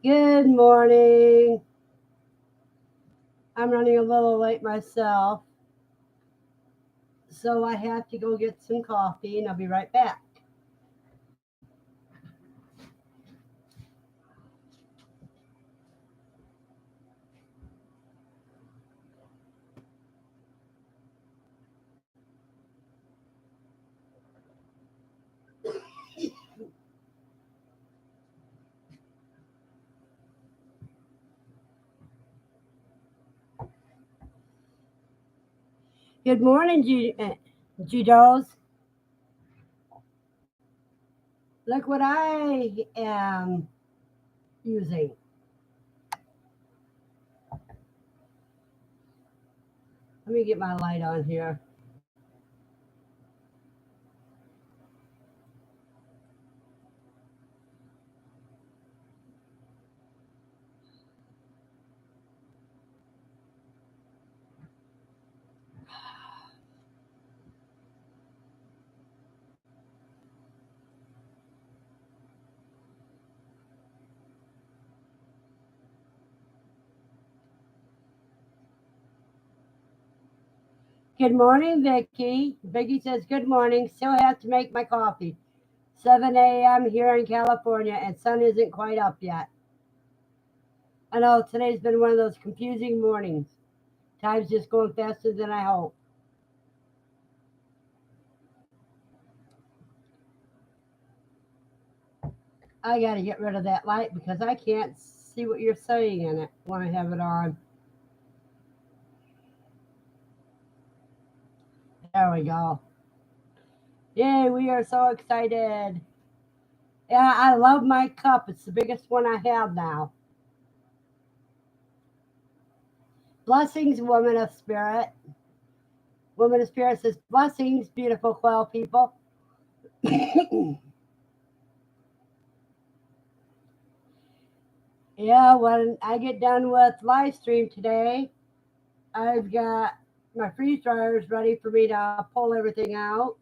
Good morning. I'm running a little late myself, so I have to go get some coffee and I'll be right back. Good morning, Judos. Look what I am using. Let me get my light on here. Good morning, Vicky. Vicky says, good morning. Still have to make my coffee. 7 a.m. here in California, and sun isn't quite up yet. I know today's been one of those confusing mornings. Time's just going faster than I hope. I got to get rid of that light because I can't see what you're saying in it when I have it on. There we go. Yay, we are so excited. Yeah, I love my cup. It's the biggest one I have now. Blessings, woman of spirit. Woman of spirit says, blessings, beautiful quail people. Yeah, when I get done with live stream today, I've got my freeze dryers ready for me to pull everything out.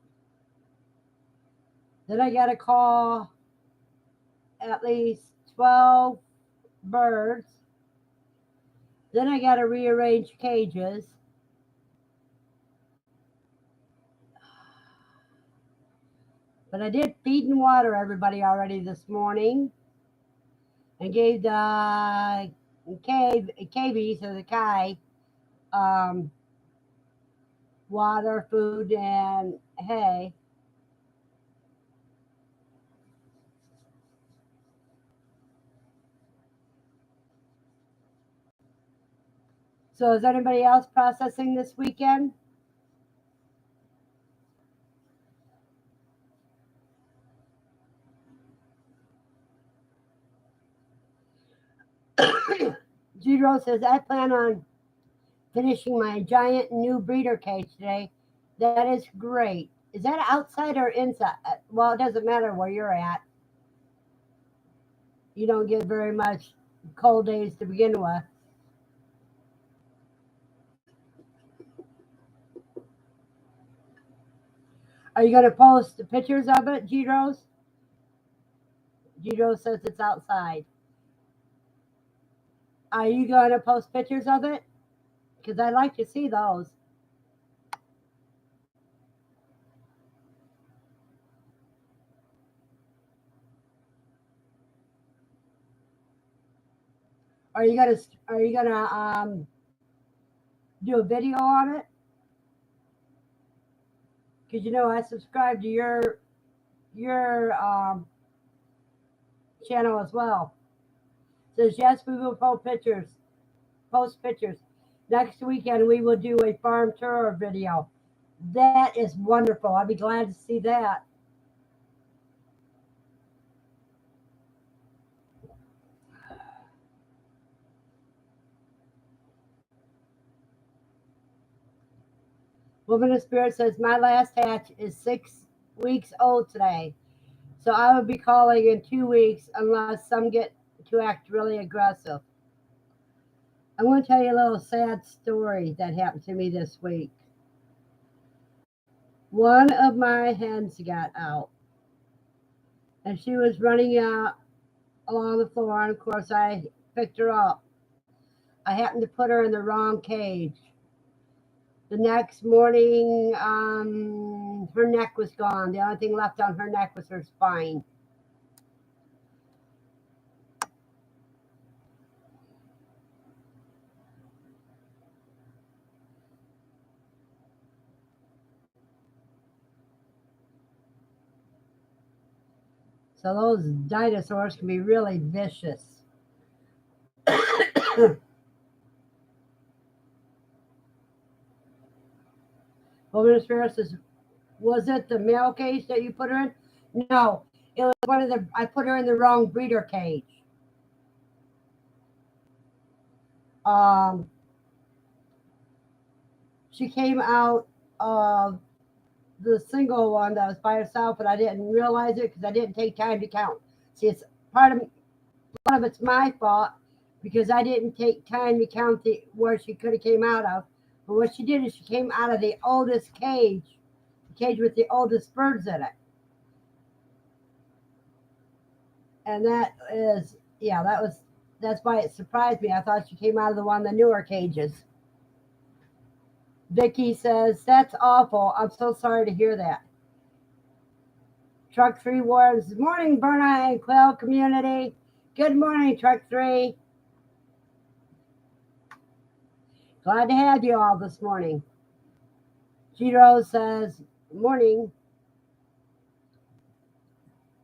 Then I got to call at least 12 birds. Then I got to rearrange cages. But I did feed and water everybody already this morning and gave the cavies or the kai um, water, food, and hay. So is anybody else processing this weekend? Judo says, I plan on finishing my giant new breeder cage today. That is great. Is that outside or inside? Well, it doesn't matter where you're at. You don't get very much cold days to begin with. Are you going to post the pictures of it, Judos? Judo says it's outside. Are you going to post pictures of it? Because I'd like to see those. Are you gonna do a video on it? Because I subscribe to your channel as well. It says yes, we will post pictures. Post pictures. Next weekend we will do a farm tour video. That is wonderful. I'd be glad to see that. Woman of Spirit says my last hatch is 6 weeks old today. So I will be calling in 2 weeks unless some get to act really aggressive. I want to tell you a little sad story that happened to me this week. One of my hens got out and she was running out along the floor, and of course I picked her up. I happened to put her in the wrong cage. The next morning, her neck was gone. The only thing left on her neck was her spine. So those dinosaurs can be really vicious. Wilderness Spirit says, was it the male cage that you put her in? No, it was one of the, I put her in the wrong breeder cage. Um, she came out of the single one that was by herself, but I didn't realize it because I didn't take time to count. See, it's one of it's my fault because I didn't take time to count where she could have came out of. But what she did is she came out of the oldest cage, the cage with the oldest birds in it. And that is, yeah, that's why it surprised me. I thought she came out of the newer cages. Vicky says, that's awful. I'm so sorry to hear that. Truck 3 warns, morning, Verna and Quail community. Good morning, Truck 3. Glad to have you all this morning. G says, morning.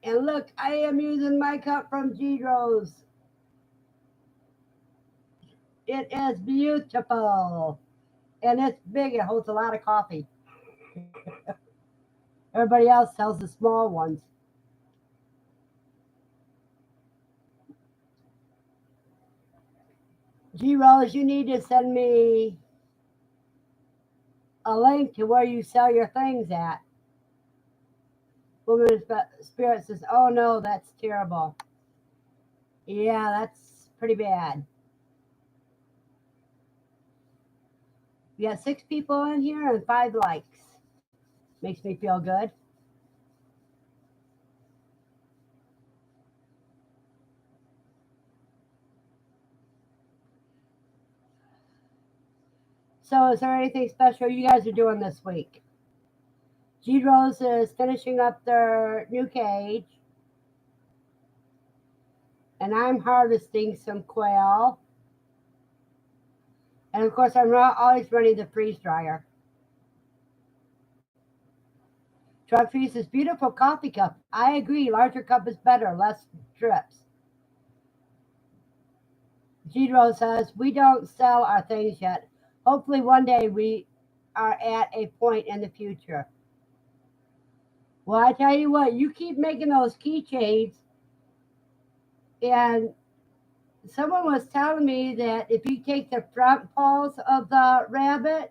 And look, I am using my cup from G-Rose. It is beautiful. And it's big. It holds a lot of coffee. Everybody else sells the small ones. G-Rose, you need to send me a link to where you sell your things at. Woman Spirit says, oh no, that's terrible. Yeah, that's pretty bad. We got 6 people in here and 5 likes. Makes me feel good. So is there anything special you guys are doing this week? G-Rose is finishing up their new cage. And I'm harvesting some quail. And of course, I'm always running the freeze dryer. Truck Freeze says, beautiful coffee cup. I agree, larger cup is better, less drips. G-Rose says, we don't sell our things yet. Hopefully one day we are at a point in the future. Well, I tell you what, you keep making those keychains, and someone was telling me that if you take the front paws of the rabbit,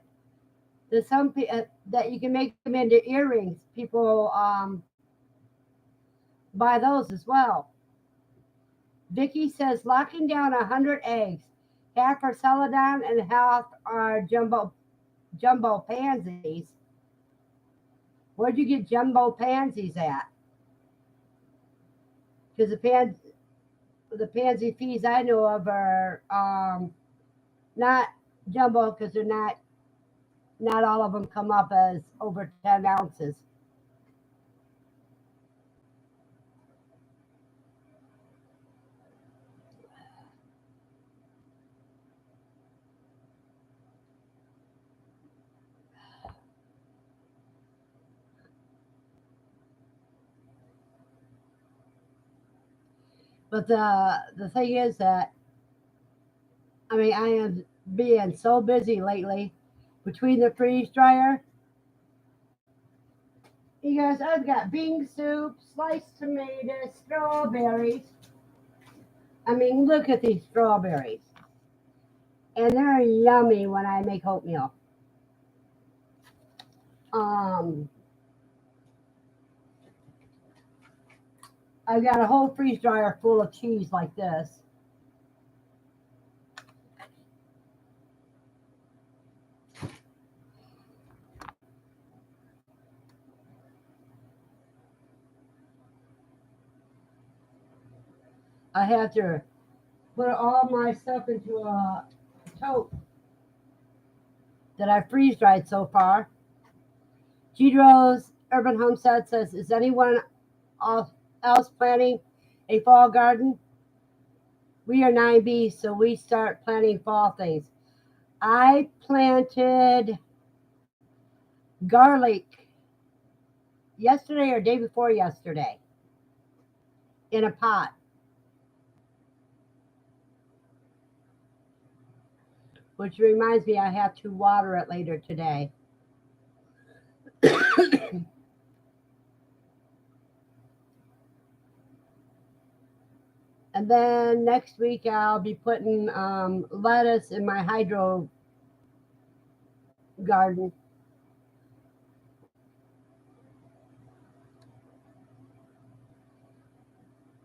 that you can make them into earrings. People buy those as well. Vicky says, locking down 100 eggs. Half are celadon and half are jumbo pansies. Where'd you get jumbo pansies at? Because the pansy peas I know of are not jumbo because they're not all of them come up as over 10 ounces. But the thing is that, I mean, I am being so busy lately between the freeze dryer. You guys, I've got bean soup, sliced tomatoes, strawberries. I mean, look at these strawberries. And they're yummy when I make oatmeal. I've got a whole freeze dryer full of cheese like this. I have to put all my stuff into a tote that I freeze dried so far. Gidro's Urban Homestead says, is anyone else planning a fall garden? We are 9B, so we start planting fall things. I planted garlic yesterday or day before yesterday in a pot, which reminds me I have to water it later today. And then next week I'll be putting lettuce in my hydro garden.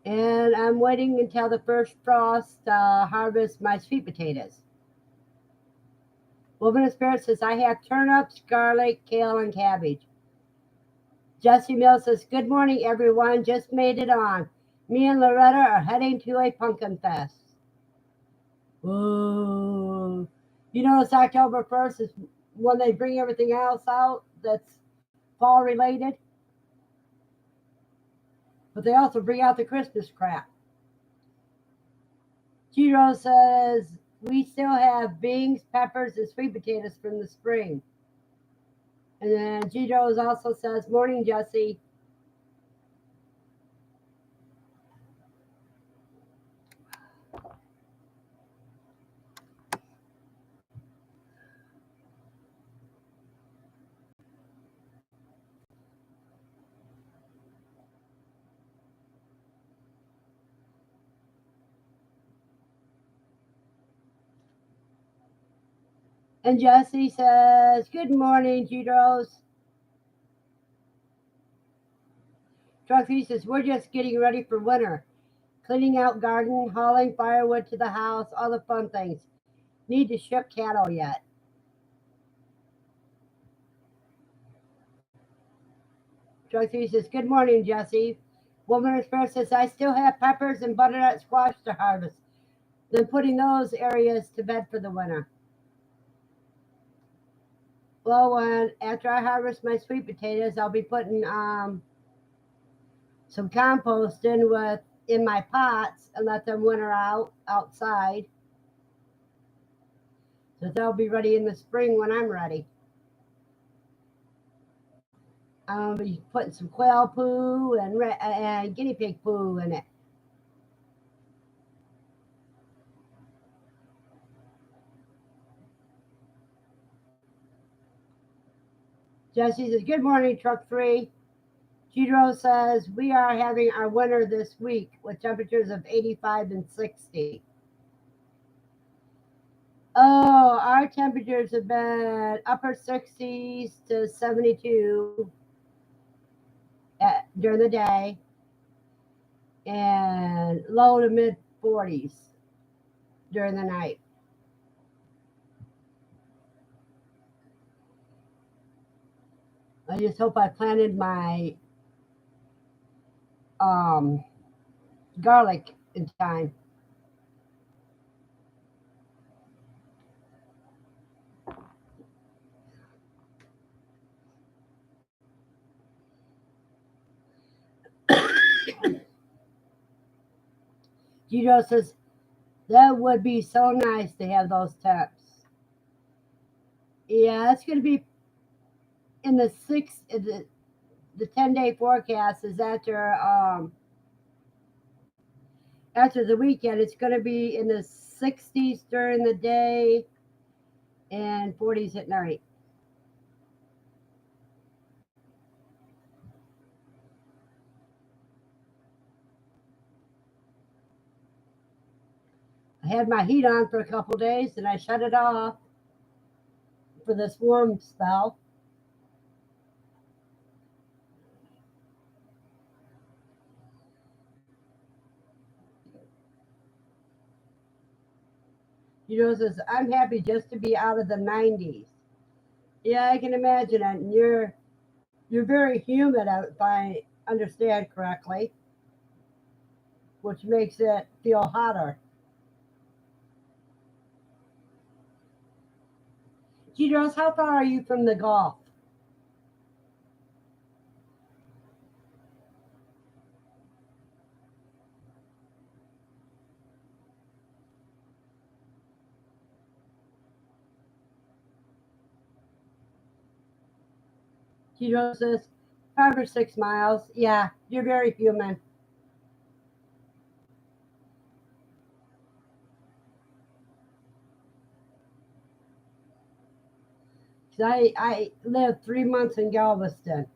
And I'm waiting until the first frost to harvest my sweet potatoes. Woman of Spirit says, I have turnips, garlic, kale, and cabbage. Jesse Mills says, good morning, everyone. Just made it on. Me and Loretta are heading to a pumpkin fest. Whoa. You know, it's October 1st is when they bring everything else out that's fall related. But they also bring out the Christmas crap. Giro says, we still have beans, peppers, and sweet potatoes from the spring. And then Giro also says, morning, Jesse. And Jesse says, good morning, Gidros. Truckee says, we're just getting ready for winter. Cleaning out garden, hauling firewood to the house, all the fun things. Need to ship cattle yet. Truckee says, good morning, Jesse. Woman of Spirit says, I still have peppers and butternut squash to harvest. Then putting those areas to bed for the winter. Well, after I harvest my sweet potatoes, I'll be putting some compost in my pots and let them winter out outside. So they'll be ready in the spring when I'm ready. I'll be putting some quail poo and guinea pig poo in it. Jesse says, good morning, Truck 3. Gidro says, we are having our winter this week with temperatures of 85 and 60. Oh, our temperatures have been upper 60s to 72 during the day and low to mid 40s during the night. I just hope I planted my garlic in time. Gito says, that would be so nice to have those temps. Yeah, it's going to be in the 10-day forecast is after the weekend. It's going to be in the 60s during the day and 40s at night. I had my heat on for a couple days and I shut it off for this warm spell. Says, I'm happy just to be out of the 90s. Yeah, I can imagine it. And you're very humid, if I understand correctly. which makes it feel hotter. Gidros, how far are you from the Gulf? Gidros says 5 or 6 miles. Yeah, you're very human. 'Cause I lived 3 months in Galveston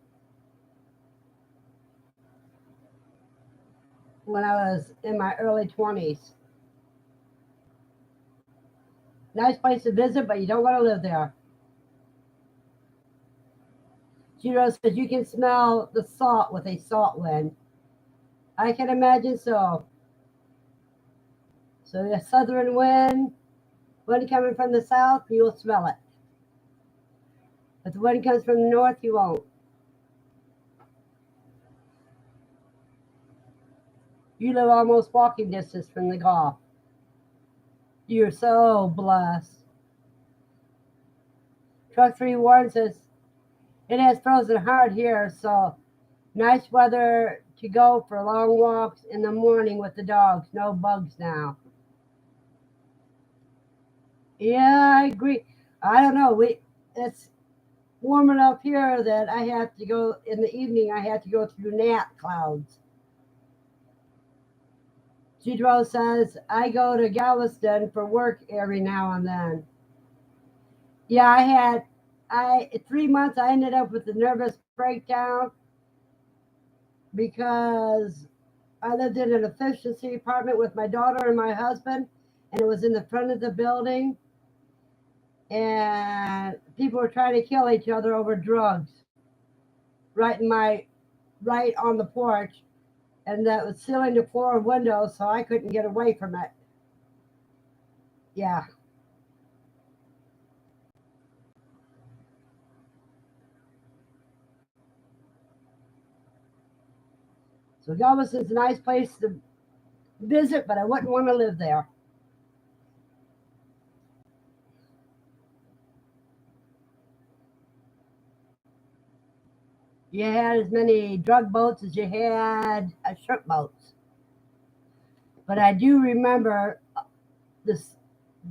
when I was in my early 20s. Nice place to visit, but you don't want to live there. Giro says you can smell the salt with a salt wind. I can imagine so. So the southern wind coming from the south, you'll smell it. If the wind comes from the north, you won't. You live almost walking distance from the Gulf. You're so blessed. Truck 3 warns us it has frozen hard here, so nice weather to go for long walks in the morning with the dogs. No bugs now. Yeah, I agree. I don't know. It's warm enough here that I have to go in the evening. I have to go through gnat clouds. Jidro says I go to Galveston for work every now and then. Yeah, I 3 months. I ended up with a nervous breakdown because I lived in an efficiency apartment with my daughter and my husband, and it was in the front of the building, and people were trying to kill each other over drugs right in my right on the porch, and that was sealing the floor and windows, so I couldn't get away from it. Yeah. So Galveston's a nice place to visit, but I wouldn't want to live there. You had as many drug boats as you had shrimp boats. But I do remember this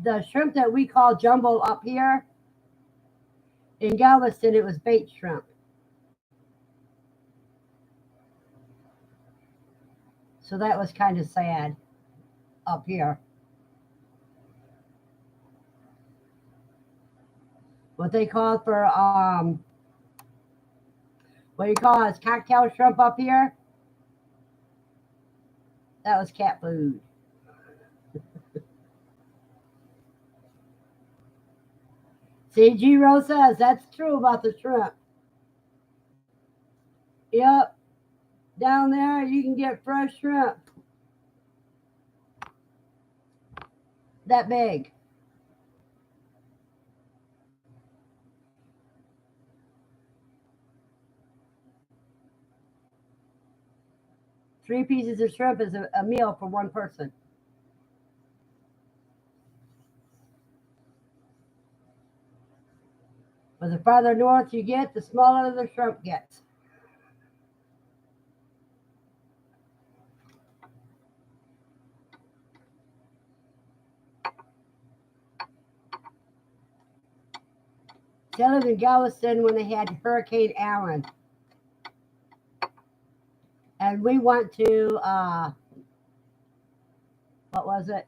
the shrimp that we call jumbo up here in Galveston. It was bait shrimp, so that was kind of sad up here. What they call for what do you call it? Cocktail shrimp up here. That was cat food. See, G Rose says that's true about the shrimp. Yep, down there you can get fresh shrimp that big. 3 pieces of shrimp is a meal for one person. But the farther north you get, the smaller the shrimp gets. See, I lived in Galveston when they had Hurricane Allen, and we went to what was it?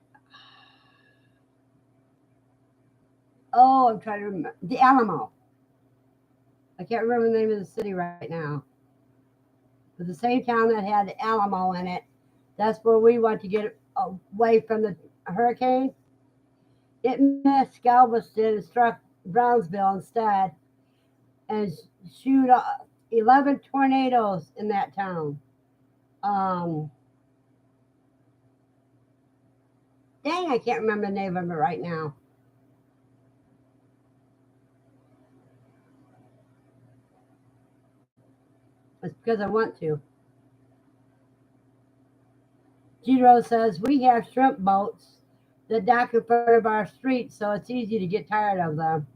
Oh, I'm trying to remember the Alamo. I can't remember the name of the city right now. But the same town that had the Alamo in it, that's where we went to get away from the hurricane. It missed Galveston and struck Brownsville instead, and shoot 11 tornadoes in that town. Um, Dang, I can't remember the name of it right now. It's because I want to. Giro says, we have shrimp boats that dock in front of our street, so it's easy to get tired of them.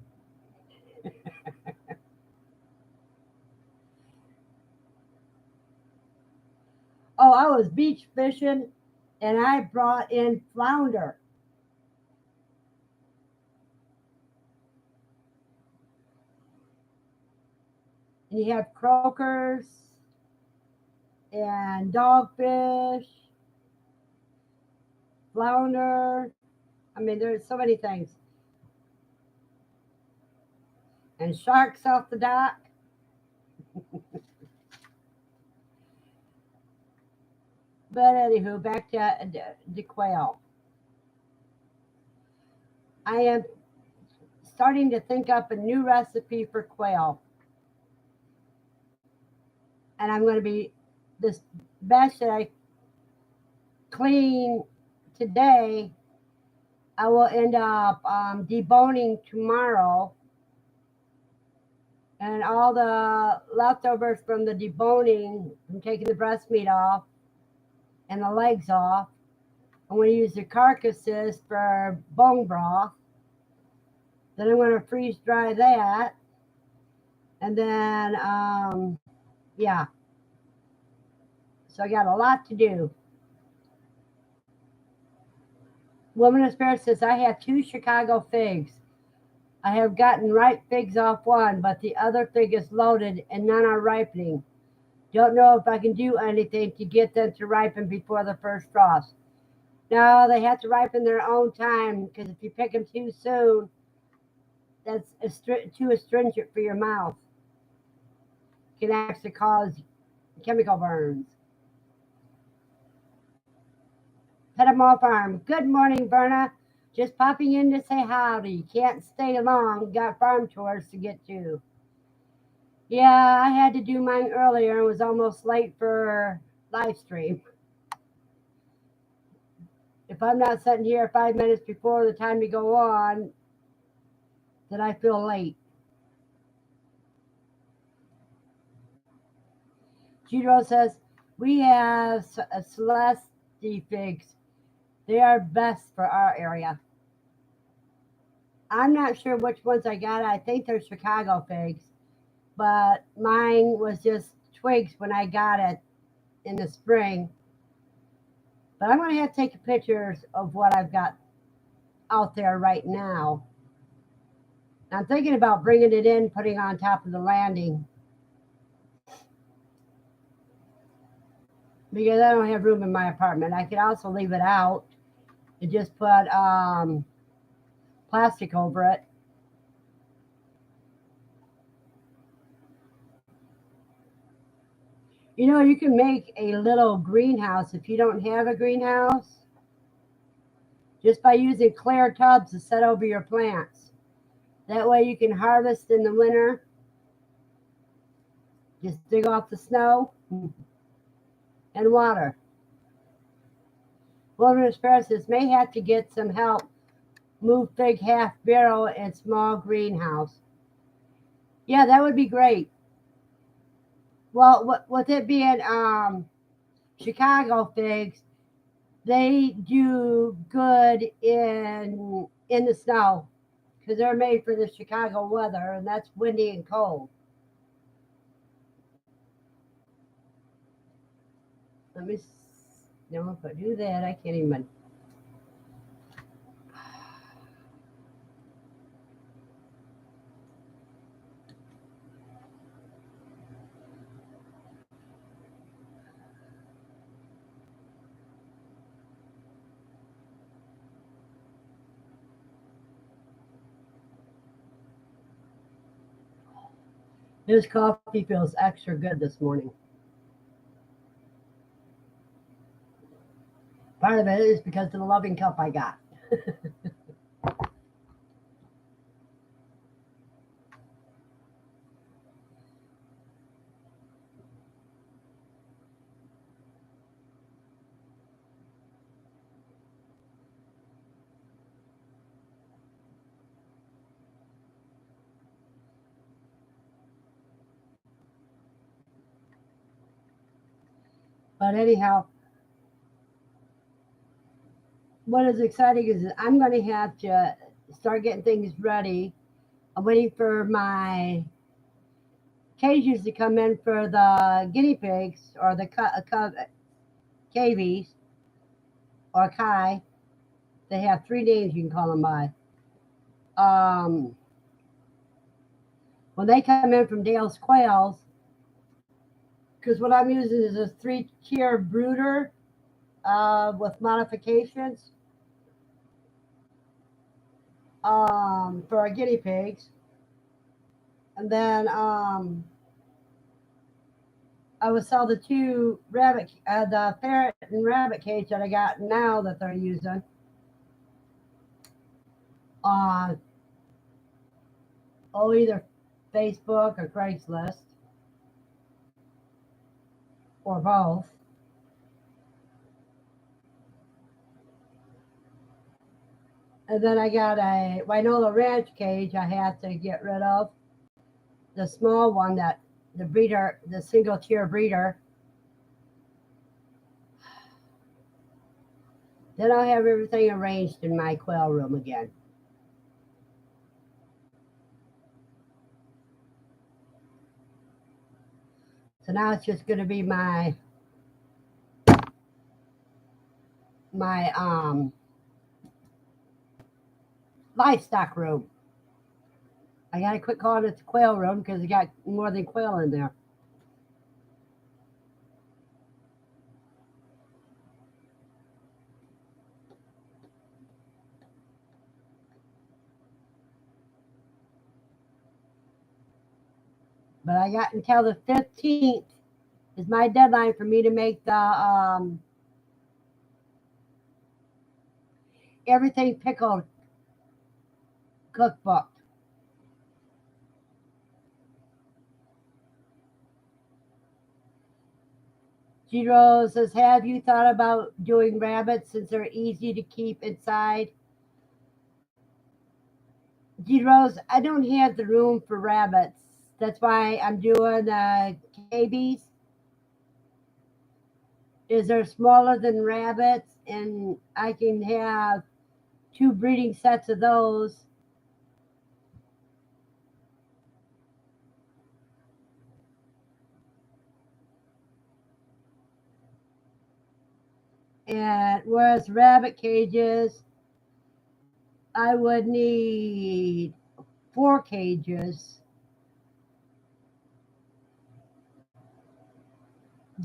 Oh, I was beach fishing and I brought in flounder. And you have croakers and dogfish, flounder. I mean, there's so many things. And sharks off the dock. But anywho, back to the quail. I am starting to think up a new recipe for quail. And I'm going to be this batch that I clean today. I will end up deboning tomorrow, and all the leftovers from the deboning, from taking the breast meat off and the legs off. I'm going to use the carcasses for bone broth. Then I'm going to freeze dry that. And then, yeah. So I got a lot to do. Woman of Spirit says, I have 2 Chicago figs. I have gotten ripe figs off one, but the other fig is loaded and none are ripening. Don't know if I can do anything to get them to ripen before the first frost. No, they have to ripen their own time, because if you pick them too soon, that's too astringent for your mouth. It can actually cause chemical burns. Petamore Farm. Good morning, Verna. Just popping in to say howdy. Can't stay long. Got farm tours to get to. Yeah, I had to do mine earlier and was almost late for live stream. If I'm not sitting here 5 minutes before the time to go on, then I feel late. Jiro says, we have Celesti figs. They are best for our area. I'm not sure which ones I got. I think they're Chicago figs, but mine was just twigs when I got it in the spring. But I'm going to have to take pictures of what I've got out there right now. I'm thinking about bringing it in, putting it on top of the landing, because I don't have room in my apartment. I could also leave it out and just put plastic over it. You know, you can make a little greenhouse if you don't have a greenhouse, just by using clear tubs to set over your plants. That way you can harvest in the winter. Just dig off the snow and water. Wilderness Parishes may have to get some help move big half barrel and small greenhouse. Yeah, that would be great. Well, with it being Chicago figs, they do good in the snow, because they're made for the Chicago weather, and that's windy and cold. Let me. No, if I do that, I can't even. This coffee feels extra good this morning. Part of it is because of the loving cup I got. But anyhow, what is exciting is that I'm going to have to start getting things ready. I'm waiting for my cages to come in for the guinea pigs or the cavies or kai. They have three names you can call them by. Um, when they come in from Dale's Quails, because what I'm using is a three-tier brooder with modifications for our guinea pigs. And then I would sell the two the ferret and rabbit cage that I got now that they're using on either Facebook or Craigslist or both. And then I got a Winola Ranch cage I had to get rid of. The small one that the breeder, the single tier breeder. Then I'll have everything arranged in my quail room again. So now it's just going to be my livestock room. I got to quit calling it the quail room because it got more than quail in there. But I got until the 15th is my deadline for me to make the everything pickled cookbook. Jiro says, have you thought about doing rabbits since they're easy to keep inside? Rose, I don't have the room for rabbits. That's why I'm doing KBs. Is they're smaller than rabbits, and I can have two breeding sets of those. And whereas rabbit cages, I would need 4 cages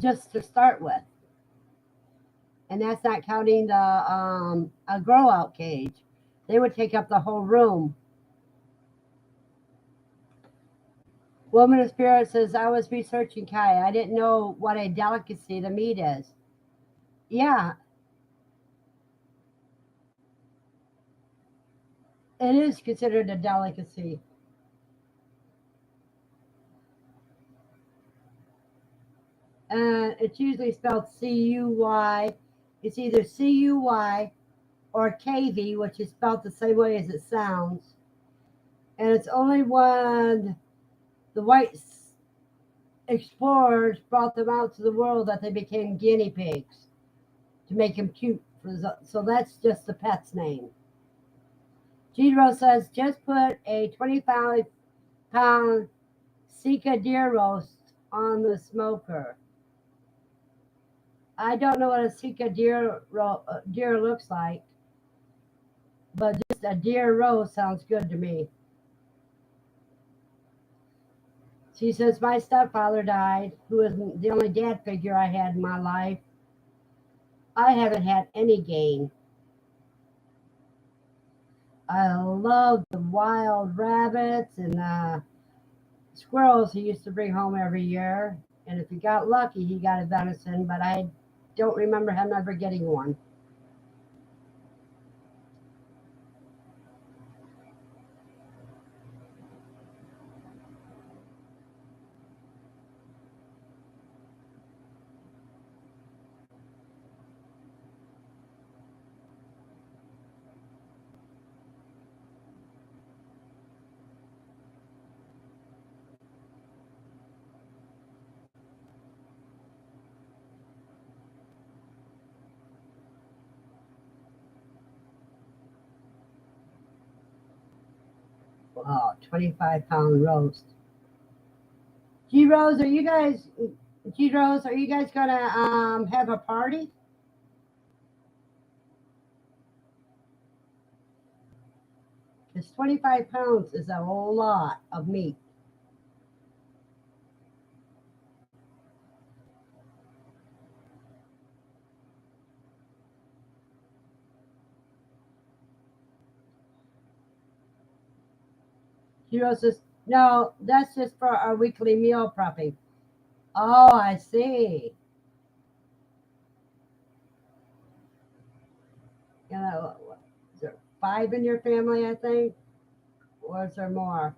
just to start with. And that's not counting the a grow out cage. They would take up the whole room. Woman of Spirit says, I was researching Kai. I didn't know what a delicacy the meat is. Yeah, it is considered a delicacy. And it's usually spelled CUY. It's either CUY or KV, which is spelled the same way as it sounds. And it's only when the white explorers brought them out to the world that they became guinea pigs to make them cute. So that's just the pet's name. Giro says, just put a 25-pound Sika deer roast on the smoker. I don't know what a Sika deer looks like, but just a deer roast sounds good to me. She says, my stepfather died, who was the only dad figure I had in my life. I haven't had any game. I love the wild rabbits and squirrels he used to bring home every year. And if he got lucky, he got a venison, but I don't remember him ever getting one. Oh, 25-pound roast. G Rose, are you guys G Rose, are you guys gonna have a party? Because 25 pounds is a whole lot of meat. G Rose says, no, that's just for our weekly meal prepping. Oh, I see. You know, is there 5 in your family, I think? Or is there more?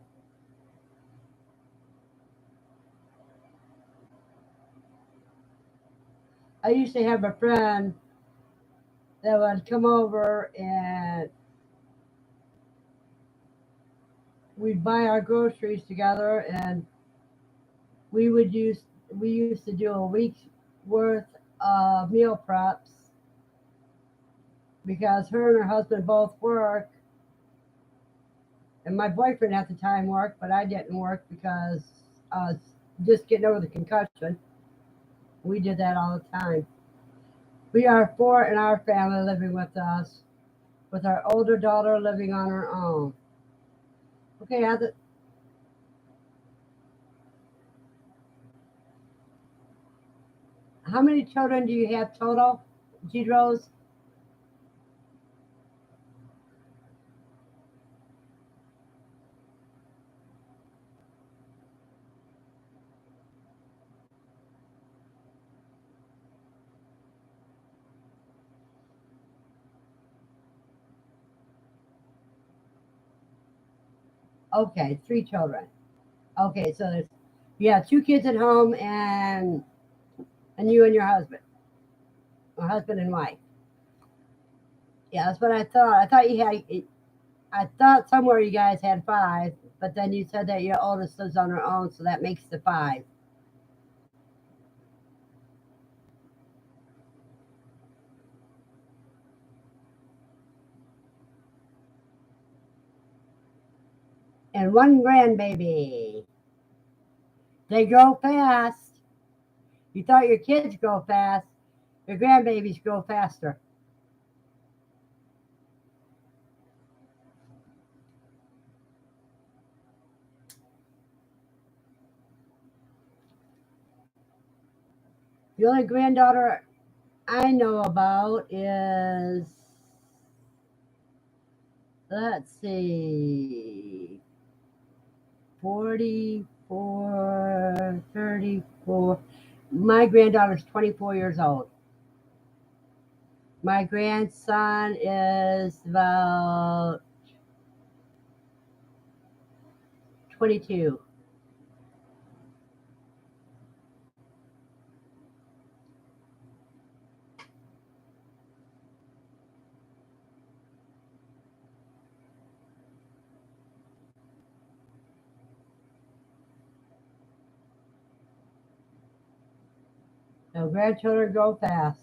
I used to have a friend that would come over and we'd buy our groceries together and we would use we used to do a week's worth of meal preps because her and her husband both work and my boyfriend at the time worked but I didn't work because I was just getting over the concussion. We did that all the time. We are 4 in our family living with us, with our older daughter living on her own. Okay, how many children do you have total, G Rose? Okay, 3 children. Okay, so there's you have 2 kids at home and you and your husband, or husband and wife. Yeah, that's what I thought. I thought you had. I thought somewhere you guys had 5, but then you said that your oldest lives on her own, so that makes the 5. And 1 grandbaby. They grow fast. You thought your kids grow fast. Your grandbabies grow faster. The only granddaughter I know about is, let's see, 44, 34. My granddaughter's 24 years old. My grandson is about 22. So grandchildren grow fast.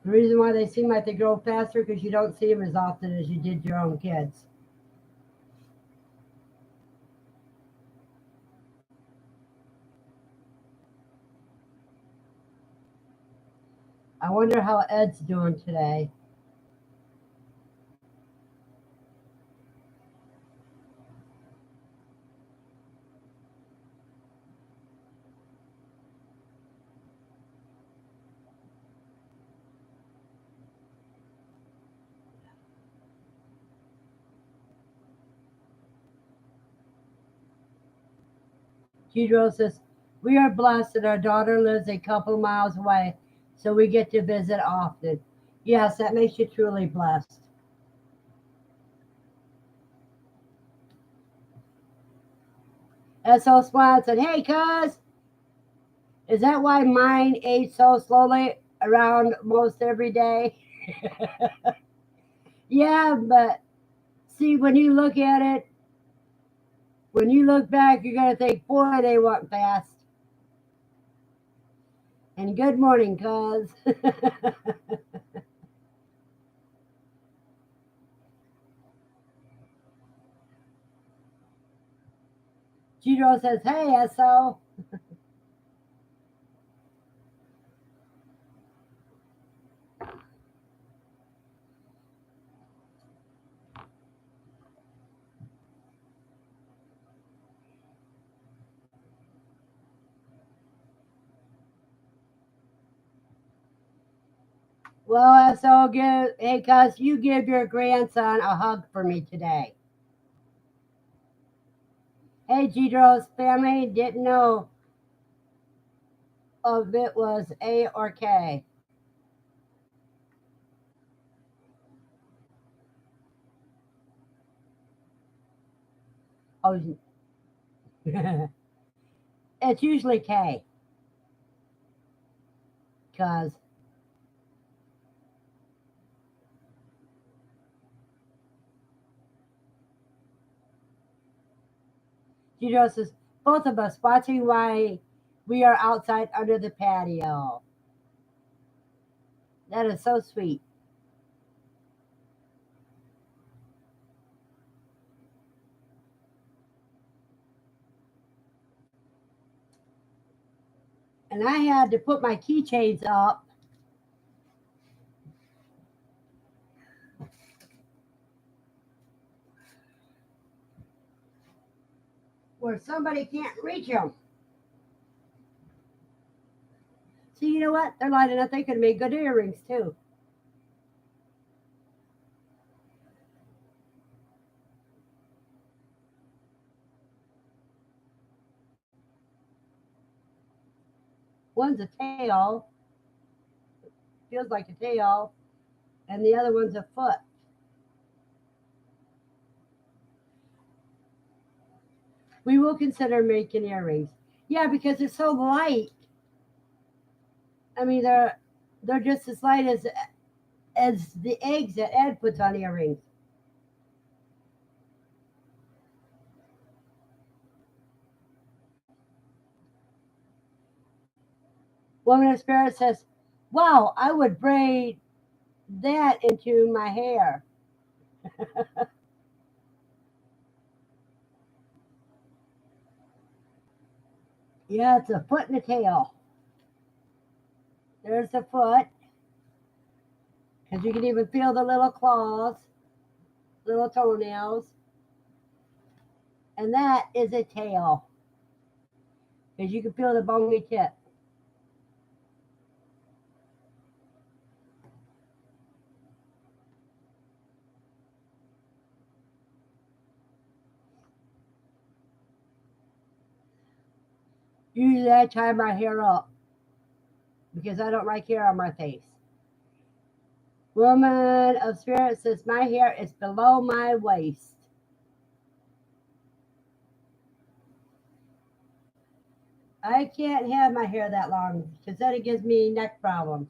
The reason why they seem like they grow faster because you don't see them as often as you did your own kids. I wonder how Ed's doing today. Pedro says, we are blessed that our daughter lives a couple miles away, so we get to visit often. Yes, that makes you truly blessed. SO smiled and said, hey, cuz, is that why mine ate so slowly around most every day? Yeah, but see, when you look back, you're going to think, boy, they went fast. And good morning, cuz. Jiro says, hey, SO. Well, SO, hey, cuz, you give your grandson a hug for me today. Hey, Jiro's family didn't know if it was A or K. Oh, it's usually K, cuz Jiro says, both of us watching why we are outside under the patio. That is so sweet. And I had to put my keychains up where somebody can't reach them. So you know what? They're lining up. They could have made good earrings too. One's a tail, feels like a tail, and the other one's a foot. We will consider making earrings. Yeah, because they're so light. I mean, they're just as light as the eggs that Ed puts on earrings. Woman of Spirit says, "Wow, I would braid that into my hair." Yeah, it's a foot and a tail. There's the foot, because you can even feel the little claws, little toenails, and that is a tail, because you can feel the bony tip. Usually I tie my hair up because I don't like hair on my face. Woman of Spirit says my hair is below my waist. I can't have my hair that long because then it gives me neck problems.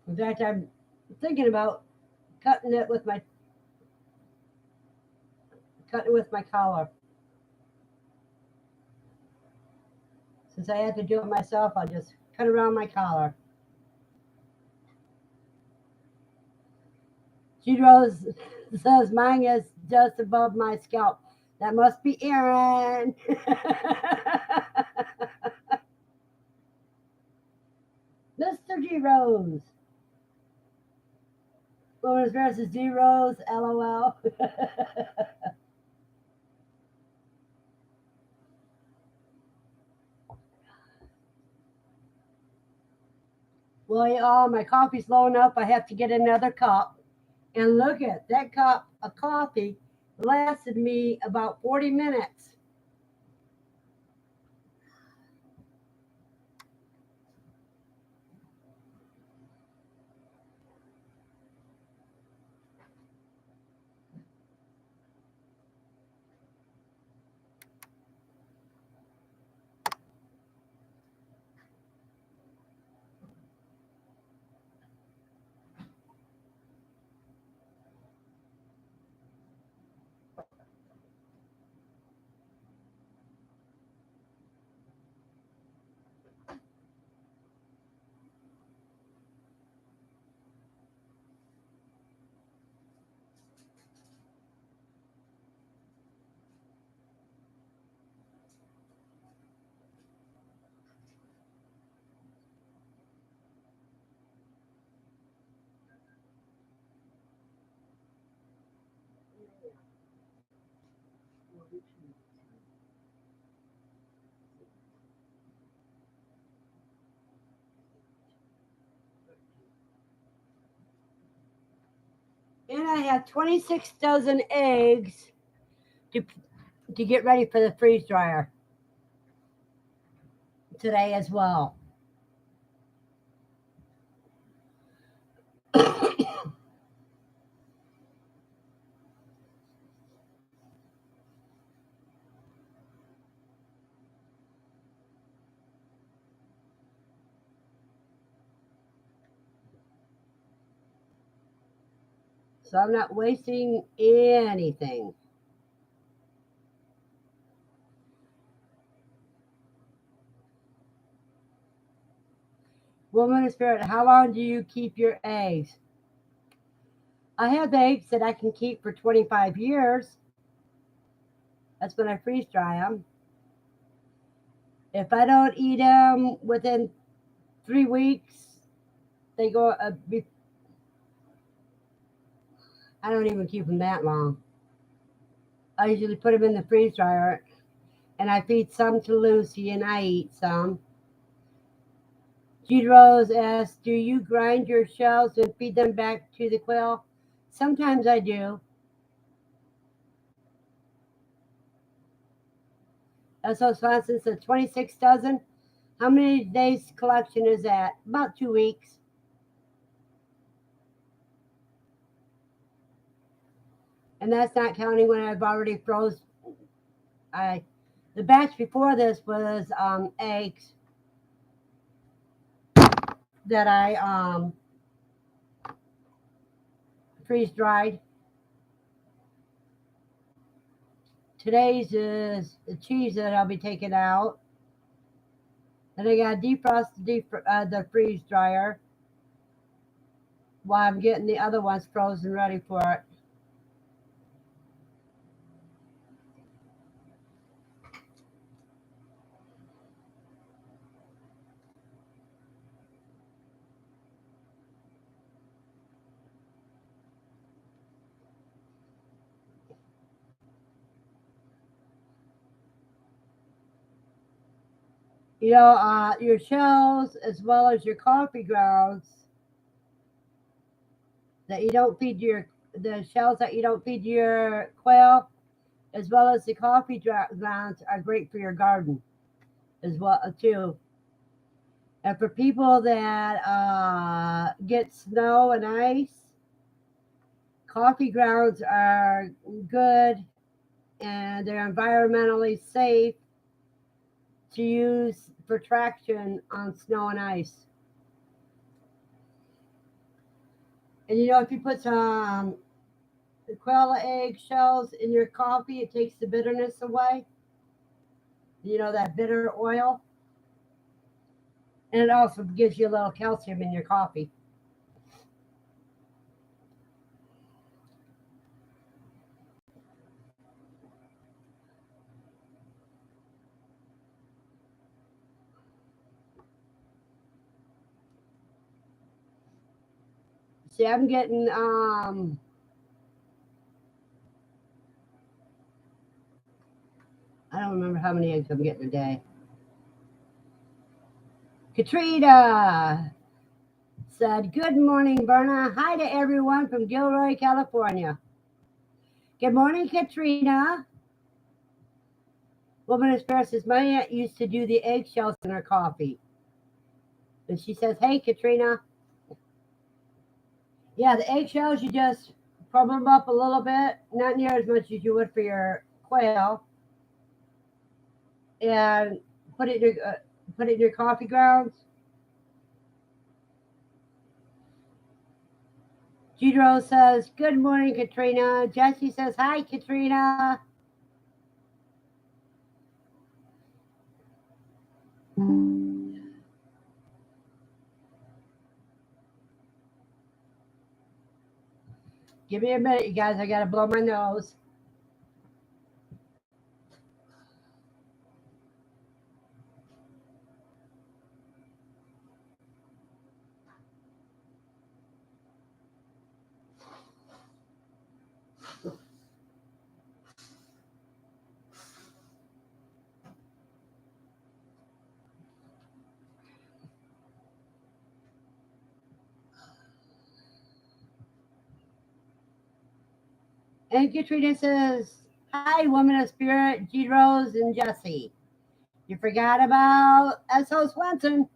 In fact, I'm thinking about cutting it with my collar. Since I had to do it myself, I'll just cut around my collar. She Rose says mine is just above my scalp. That must be Aaron. Mr. G Rose. Woman's versus D Rose, LOL. Well, y'all, my coffee's low enough. I have to get another cup. And look at that cup of coffee lasted me about 40 minutes. I have 26 dozen eggs to, to get ready for the freeze dryer today as well. So I'm not wasting anything. Woman of Spirit, how long do you keep your eggs? I have eggs that I can keep for 25 years. That's when I freeze dry them. If I don't eat them within 3 weeks, they go. I don't even keep them that long. I usually put them in the freeze dryer, and I feed some to Lucy, and I eat some. G Rose asks, "Do you grind your shells and feed them back to the quail?" Sometimes I do. S.O. Swanson said 26 dozen. How many days collection is that? About 2 weeks. And that's not counting when I've already froze. The batch before this was eggs that I freeze dried. Today's is the cheese that I'll be taking out. And I got to defrost the freeze dryer while I'm getting the other ones frozen ready for it. Your shells as well as your coffee grounds that you don't feed the shells that you don't feed your quail, as well as the coffee grounds, are great for your garden as well too. And for people that get snow and ice, coffee grounds are good and they're environmentally safe to use for traction on snow and ice. And if you put some quail egg shells in your coffee, it takes the bitterness away. That bitter oil. And it also gives you a little calcium in your coffee. See, I'm getting I don't remember how many eggs I'm getting a day. Katrina said, "Good morning, Verna. Hi to everyone from Gilroy, California." Good morning, Katrina. Woman of Spirit says, "My aunt used to do the eggshells in her coffee." And she says, "Hey, Katrina." Yeah, the eggshells, you just pump them up a little bit, not near as much as you would for your quail, and put it in your coffee grounds. Judro says, "Good morning, Katrina." Jessie says, "Hi, Katrina." Give me a minute, you guys. I got to blow my nose. And Katrina says, hi, woman of spirit, G Rose and Jesse. You forgot about S.O. Swenson.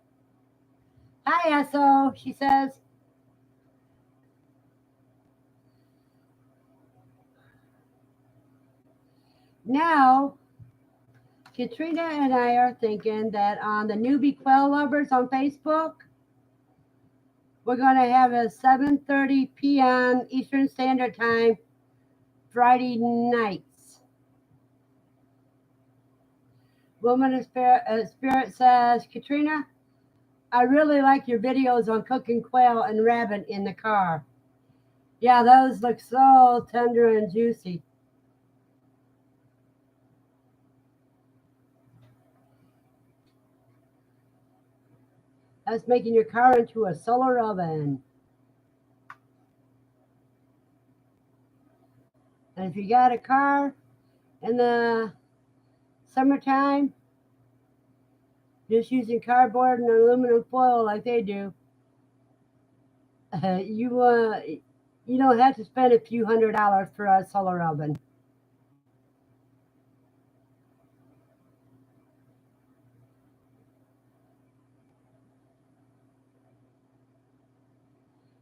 Hi, S.O., she says. Now, Katrina and I are thinking that on the newbie Quail lovers on Facebook, we're going to have a 7:30 p.m. Eastern Standard Time Friday nights. Woman of Spirit says, Katrina, I really like your videos on cooking quail and rabbit in the car. Yeah, those look so tender and juicy. That's making your car into a solar oven. And if you got a car in the summertime, just using cardboard and aluminum foil like they do, you don't have to spend a few $100s for a solar oven.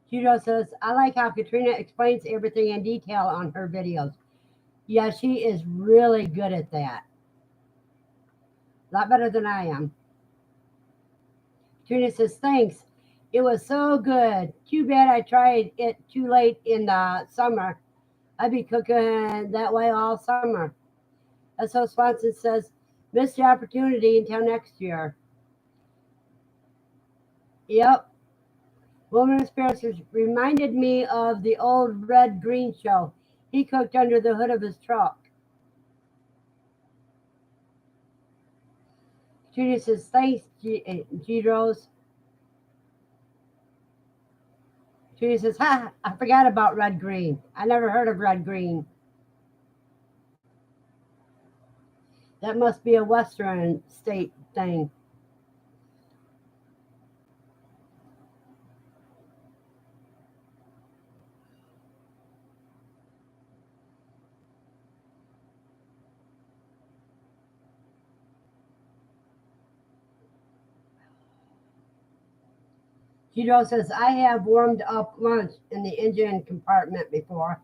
Judo says, I like how Katrina explains everything in detail on her videos. Yeah, she is really good at that. A lot better than I am. Katrina says, thanks. It was so good. Too bad I tried it too late in the summer. I'd be cooking that way all summer. S.O. Swanson says, missed the opportunity until next year. Yep. Woman of Spirits reminded me of the old Red Green show. He cooked under the hood of his truck. Judy says, thanks, G Rose. Judy says, ha, I forgot about Red Green. I never heard of Red Green. That must be a Western state thing. Judo says, I have warmed up lunch in the engine compartment before.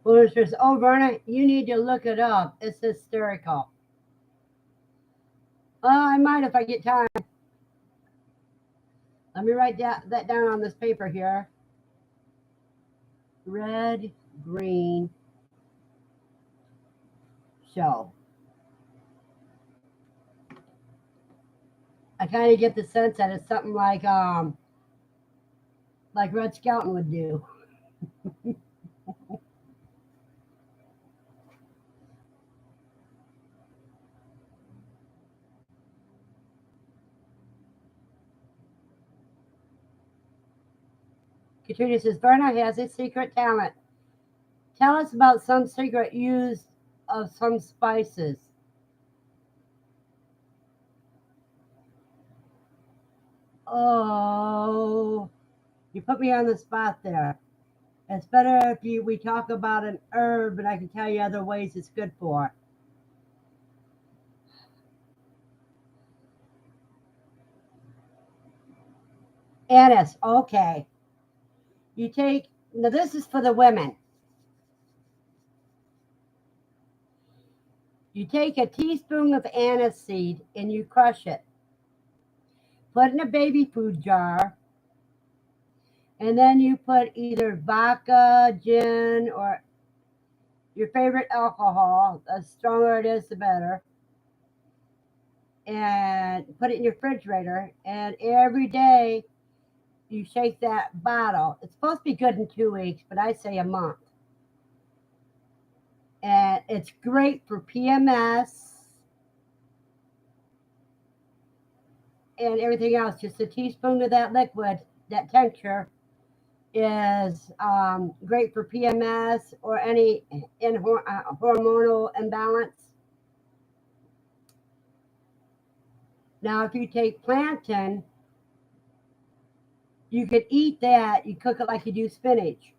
Well, says, oh, Verna, you need to look it up. It's hysterical. I might if I get time. Let me write that down on this paper here. Red, green, show. I kind of get the sense that it's something like Red Scouting would do. Katrina says, Verna has a secret talent. Tell us about some secret use of some spices. Oh, you put me on the spot there. It's better if we talk about an herb and I can tell you other ways it's good for. Anise, okay. Now this is for the women. You take a teaspoon of anise seed and you crush it. Put in a baby food jar, and then you put either vodka, gin, or your favorite alcohol. The stronger it is, the better. And put it in your refrigerator. And every day you shake that bottle. It's supposed to be good in 2 weeks, but I say a month. And it's great for PMS and everything else. Just a teaspoon of that liquid, that tincture, is great for PMS or any hormonal imbalance. Now, if you take plantain You could eat that. You cook it like you do spinach,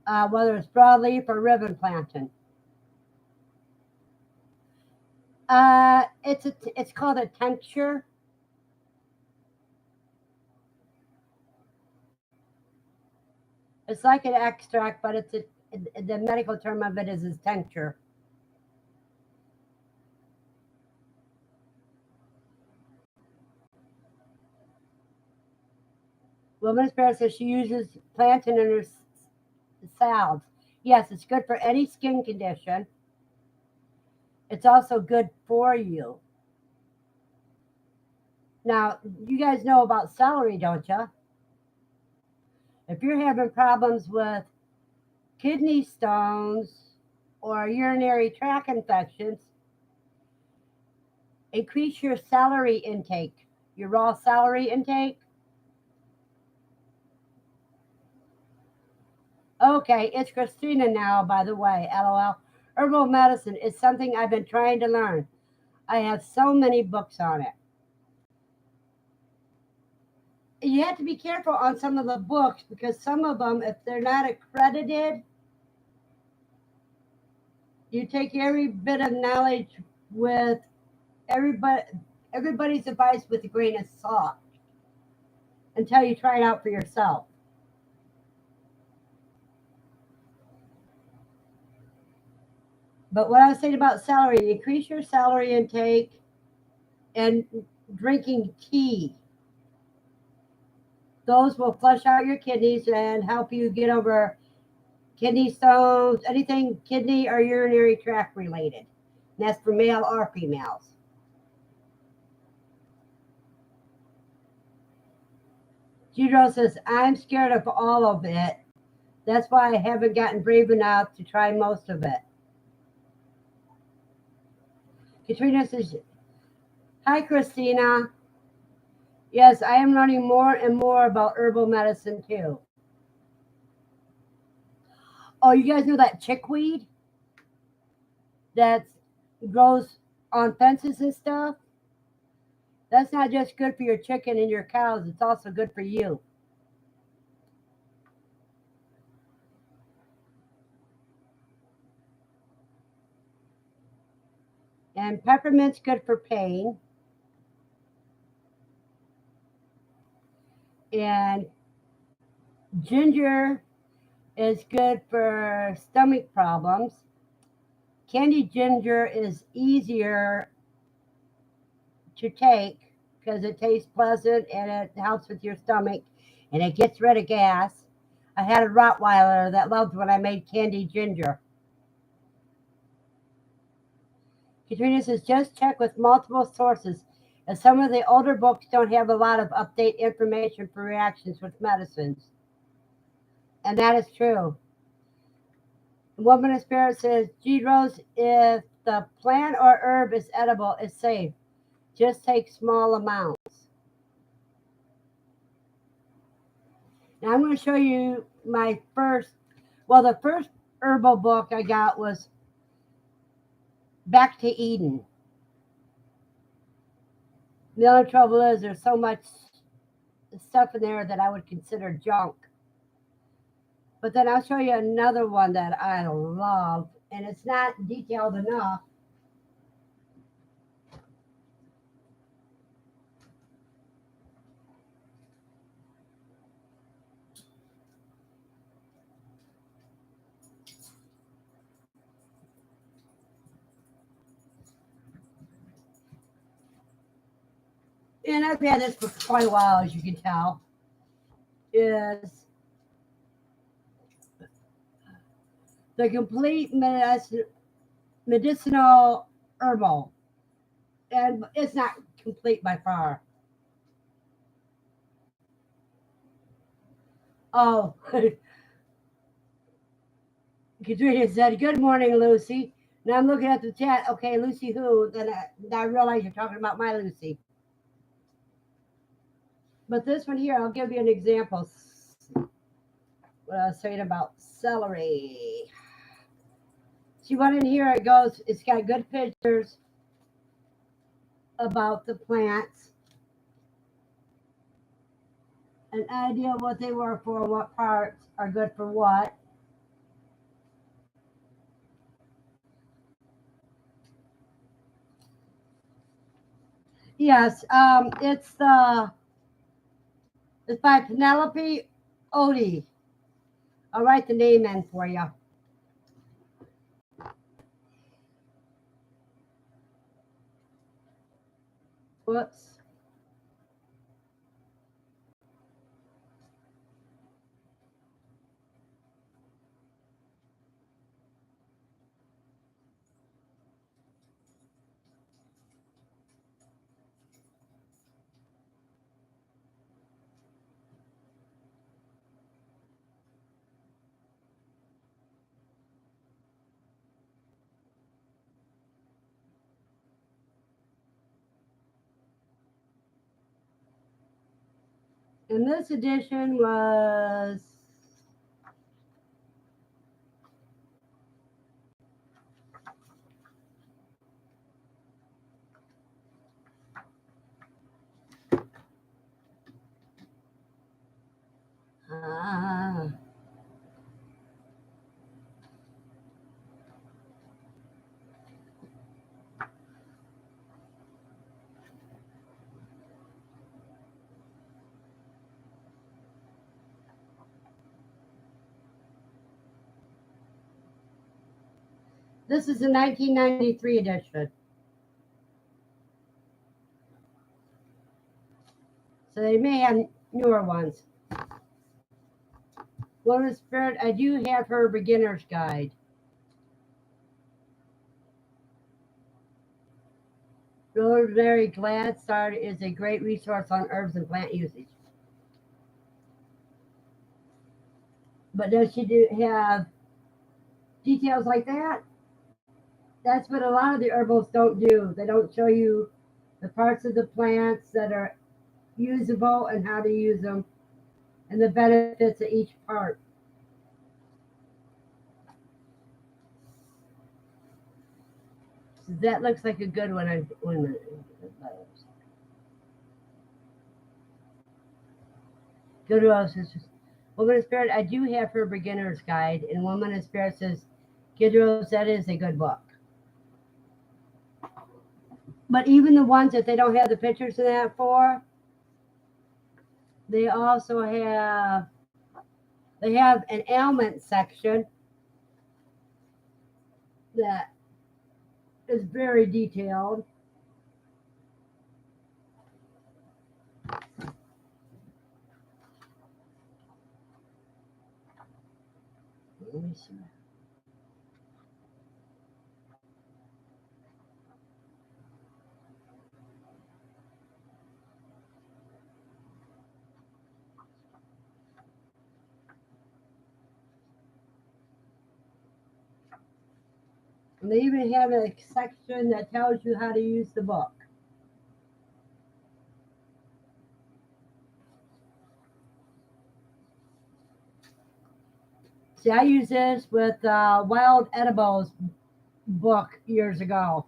whether it's broadleaf or ribbon plantain. It's called a tincture. It's like an extract, but the medical term of it is tincture. Woman's Spirit says she uses plantain in her salads. Yes, it's good for any skin condition. It's also good for you. Now, you guys know about celery, don't you? If you're having problems with kidney stones or urinary tract infections, increase your celery intake, your raw celery intake. Okay, it's Christina now, by the way, LOL. Herbal medicine is something I've been trying to learn. I have so many books on it. You have to be careful on some of the books because some of them, if they're not accredited, you take every bit of knowledge with everybody, everybody's advice with a grain of salt until you try it out for yourself. But what I was saying about celery, increase your celery intake and drinking tea. Those will flush out your kidneys and help you get over kidney stones, anything kidney or urinary tract related. And that's for male or females. Jiro says, I'm scared of all of it. That's why I haven't gotten brave enough to try most of it. Katrina says, hi, Christina. Yes, I am learning more and more about herbal medicine too. Oh, you guys know that chickweed that grows on fences and stuff? That's not just good for your chicken and your cows, it's also good for you. And peppermint's good for pain. And ginger is good for stomach problems. Candied ginger is easier to take because it tastes pleasant and it helps with your stomach and it gets rid of gas. I had a Rottweiler that loved when I made candied ginger. Katrina says, just check with multiple sources, as some of the older books don't have a lot of update information for reactions with medicines. And that is true. Woman of Spirit says, G Rose, if the plant or herb is edible, it's safe. Just take small amounts. Now I'm going to show you the first herbal book I got was Back to Eden. The only trouble is there's so much stuff in there that I would consider junk. But then I'll show you another one that I love, and it's not detailed enough. And I've had this for quite a while, as you can tell, is the complete medicinal herbal. And it's not complete by far. Oh, Katrina said, good morning, Lucy. Now I'm looking at the chat. Okay, Lucy who? Then I realize you're talking about my Lucy. But this one here, I'll give you an example. What I was saying about celery. See what in here it goes, it's got good pictures about the plants. an idea what they work for, what parts are good for what. Yes, it's by Penelope Odie. I'll write the name in for you. Whoops. And this edition was uh, this is the 1993 edition. So they may have newer ones. Woman Spirit, I do have her beginner's guide. Rosemary Glad Start is a great resource on herbs and plant usage. But does she do have details like that? That's what a lot of the herbals don't do. They don't show you the parts of the plants that are usable and how to use them and the benefits of each part. So that looks like a good one. Wait a minute. Go to us. Woman of Spirit, I do have her beginner's guide, and Woman of Spirit says, Gidros, that is a good book. But even the ones that they don't have the pictures in that for, they also have an ailment section that is very detailed. Let me see. And they even have a section that tells you how to use the book. See, I used this with Wild Edibles book years ago.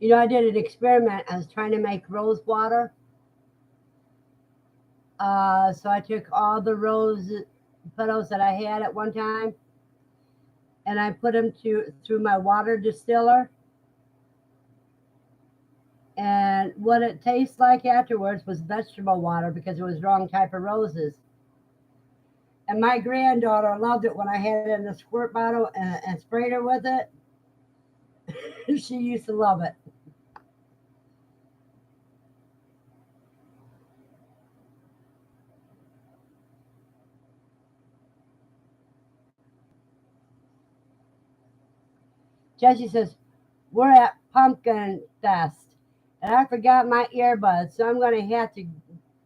You know, I did an experiment. I was trying to make rose water. So I took all the rose petals that I had at one time and I put them through my water distiller. And what it tastes like afterwards was vegetable water because it was wrong type of roses. And my granddaughter loved it when I had it in a squirt bottle and sprayed her with it. She used to love it. Jesse says, we're at Pumpkin Fest. And I forgot my earbuds, so I'm going to have to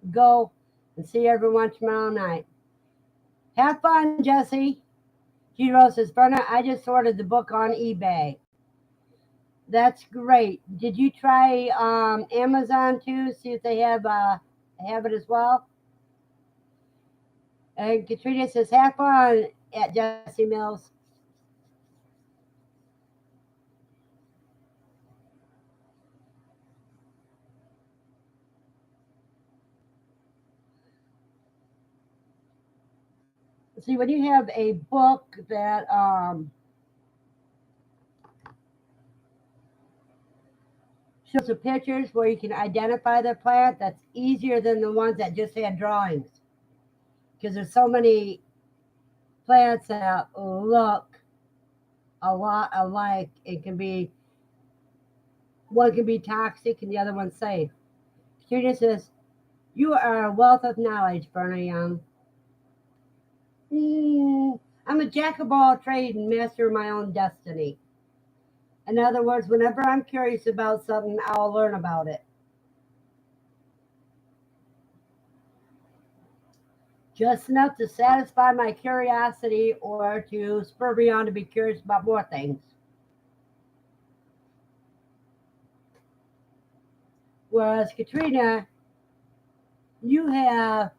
go and see everyone tomorrow night. Have fun, Jesse. Hero says, Verna, I just ordered the book on eBay. That's great. Did you try Amazon too? See if they have it as well. And Katrina says, have fun at Jesse Mills. See, when you have a book that shows the pictures where you can identify the plant, that's easier than the ones that just had drawings. Because there's so many plants that look a lot alike. It can be one can be toxic and the other one's safe. Katrina says, "You are a wealth of knowledge, Verna Young." I'm a jack of all trades and master of my own destiny. In other words, whenever I'm curious about something, I'll learn about it. Just enough to satisfy my curiosity or to spur me on to be curious about more things. Whereas Katrina, you have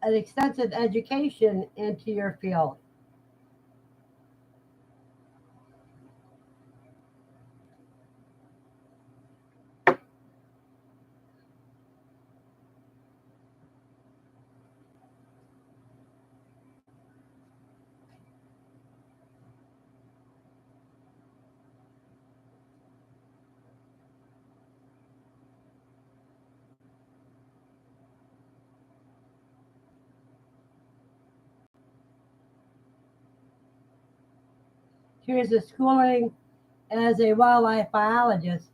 an extensive education into your field. Here's a schooling as a wildlife biologist,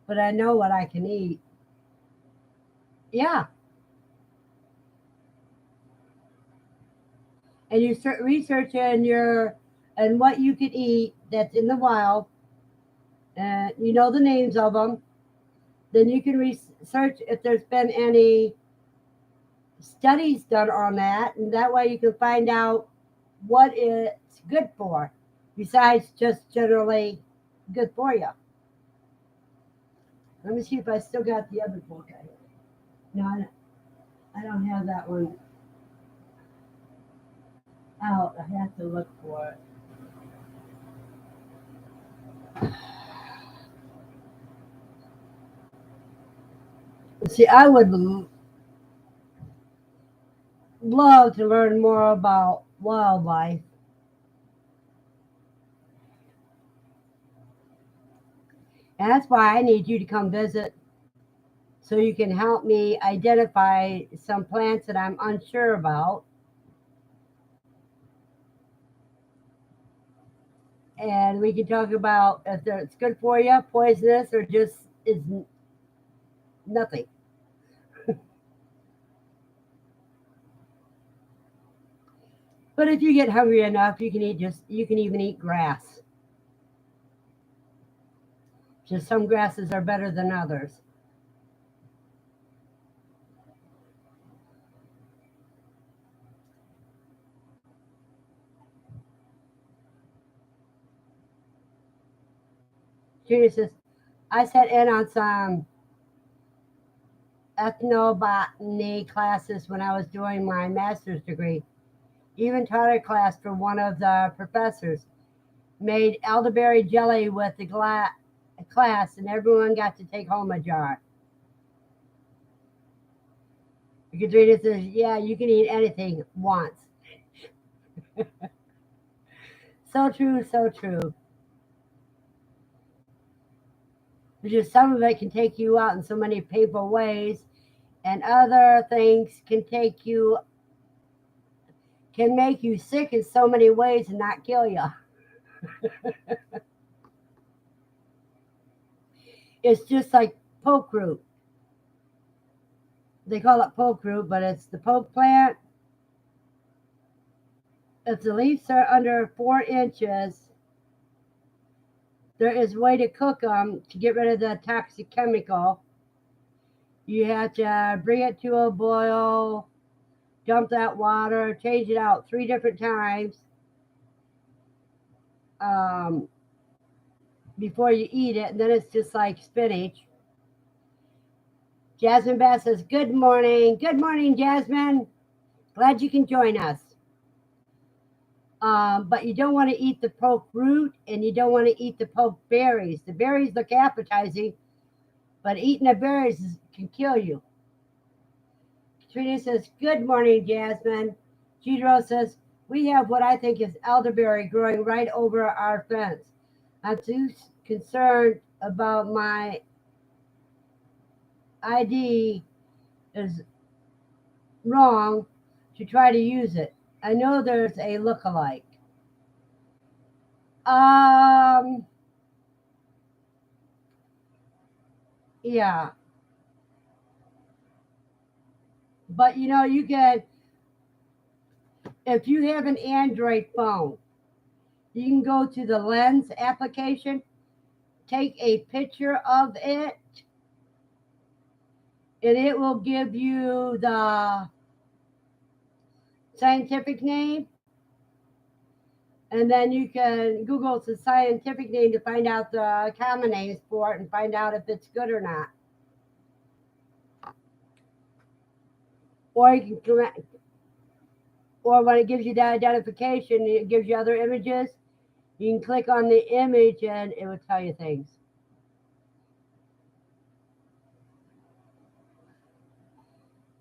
but I know what I can eat. Yeah, and you start researching and what you could eat that's in the wild, and you know the names of them. Then you can research if there's been any studies done on that, and that way you can find out what it's good for, besides just generally good for you. Let me see if I still got the other book. No, I don't have that one out. I have to look for it. See, I would love to learn more about wildlife. And that's why I need you to come visit so you can help me identify some plants that I'm unsure about. And we can talk about if it's good for you, poisonous, or just is nothing. But if you get hungry enough, you can even eat grass. Just some grasses are better than others. Junior says, I sat in on some ethnobotany classes when I was doing my master's degree. Even taught a class for one of the professors. Made elderberry jelly with the class, and everyone got to take home a jar. Katrina says, yeah, you can eat anything once. So true, so true. Just some of it can take you out in so many painful ways, and other things can make you sick in so many ways and not kill you. It's just like poke root. They call it poke root, but it's the poke plant. If the leaves are under 4 inches, there is a way to cook them to get rid of the toxic chemical. You have to bring it to a boil, dump that water, change it out 3 different times um, before you eat it, and then it's just like spinach. Jasmine Bass says, good morning. Good morning, Jasmine. Glad you can join us. But you don't want to eat the poke root and you don't want to eat the poke berries. The berries look appetizing, but eating the berries can kill you. Katrina says, good morning, Jasmine. Gidro says, we have what I think is elderberry growing right over our fence. I'm too concerned about my ID is wrong to try to use it. I know there's a look-alike. Yeah. But you can, if you have an Android phone, you can go to the Lens application, take a picture of it, and it will give you the scientific name. And then you can Google the scientific name to find out the common names for it and find out if it's good or not. Or you can, or when it gives you that identification, it gives you other images. You can click on the image and it will tell you things.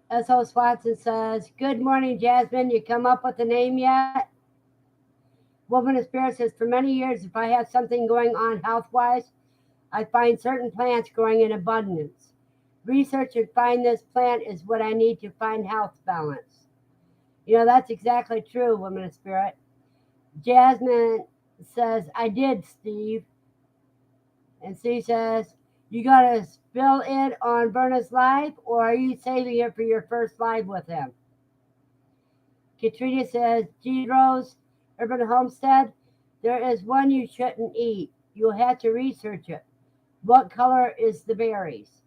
S.O. Swanson says, good morning, Jasmine. You come up with a name yet? Woman of Spirit says, for many years, if I have something going on health-wise, I find certain plants growing in abundance. Research and find this plant is what I need to find health balance. That's exactly true, Woman of Spirit. Jasmine says, I did, Steve. And Steve says, you got to spill it on Verna's live, or are you saving it for your first live with him? Katrina says, G. Rose, Urban Homestead, there is one you shouldn't eat. You'll have to research it. What color is the berries?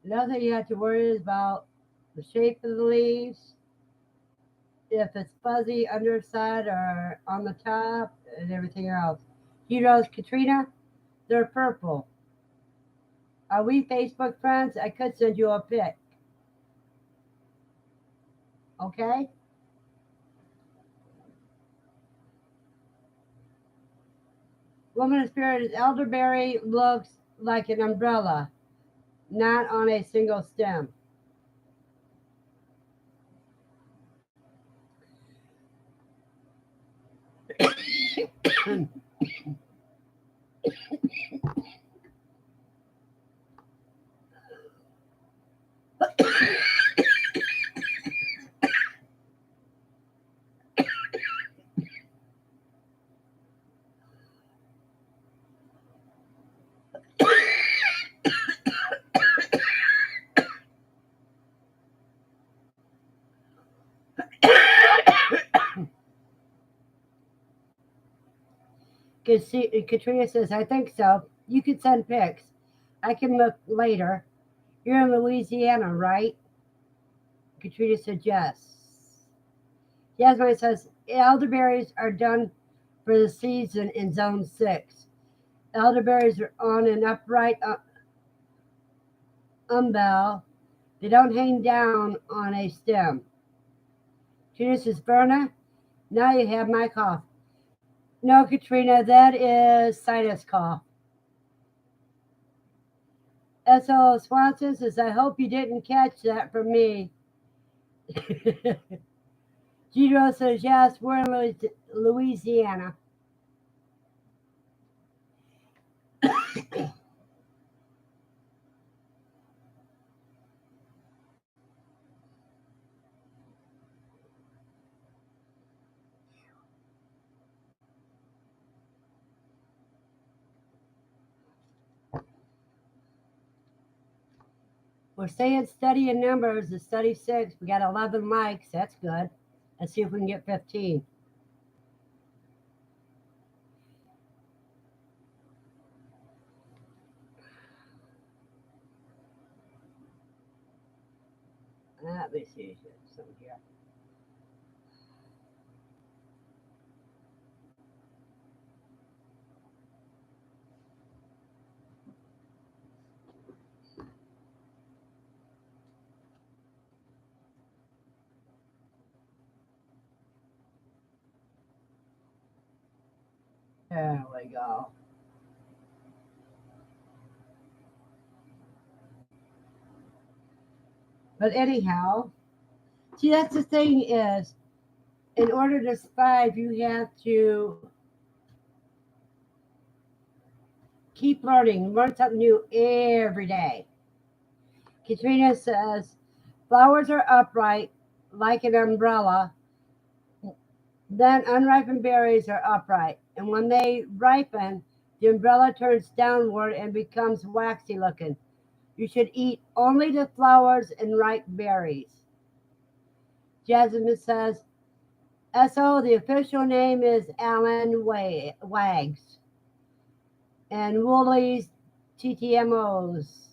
Another thing you have to worry about the shape of the leaves, if it's fuzzy underside or on the top, and everything else. Heroes, Katrina, they're purple. Are we Facebook friends? I could send you a pic. Okay? Woman of Spirit, elderberry looks like an umbrella, not on a single stem. Katrina says, I think so. You could send pics. I can look later. You're in Louisiana, right? Katrina said, yes. Yasmin says, elderberries are done for the season in zone 6. Elderberries are on an upright umbel. They don't hang down on a stem. Katrina says, Verna, now you have my cough. No, Katrina, that is sinus cough. S.O. Swanson says, I hope you didn't catch that from me. Giro says, yes, we're in Louisiana. We're staying steady in numbers. It's study 6. We got 11 mics. That's good. Let's see if we can get 15. Let me see some here. There we go. But anyhow, see, that's the thing is, in order to survive, you have to keep learning, learn something new every day. Katrina says, flowers are upright like an umbrella, then unripened berries are upright. And when they ripen, the umbrella turns downward and becomes waxy looking. You should eat only the flowers and ripe berries. Jasmine says, SO, the official name is Alan Wags. And Woolies TTMO's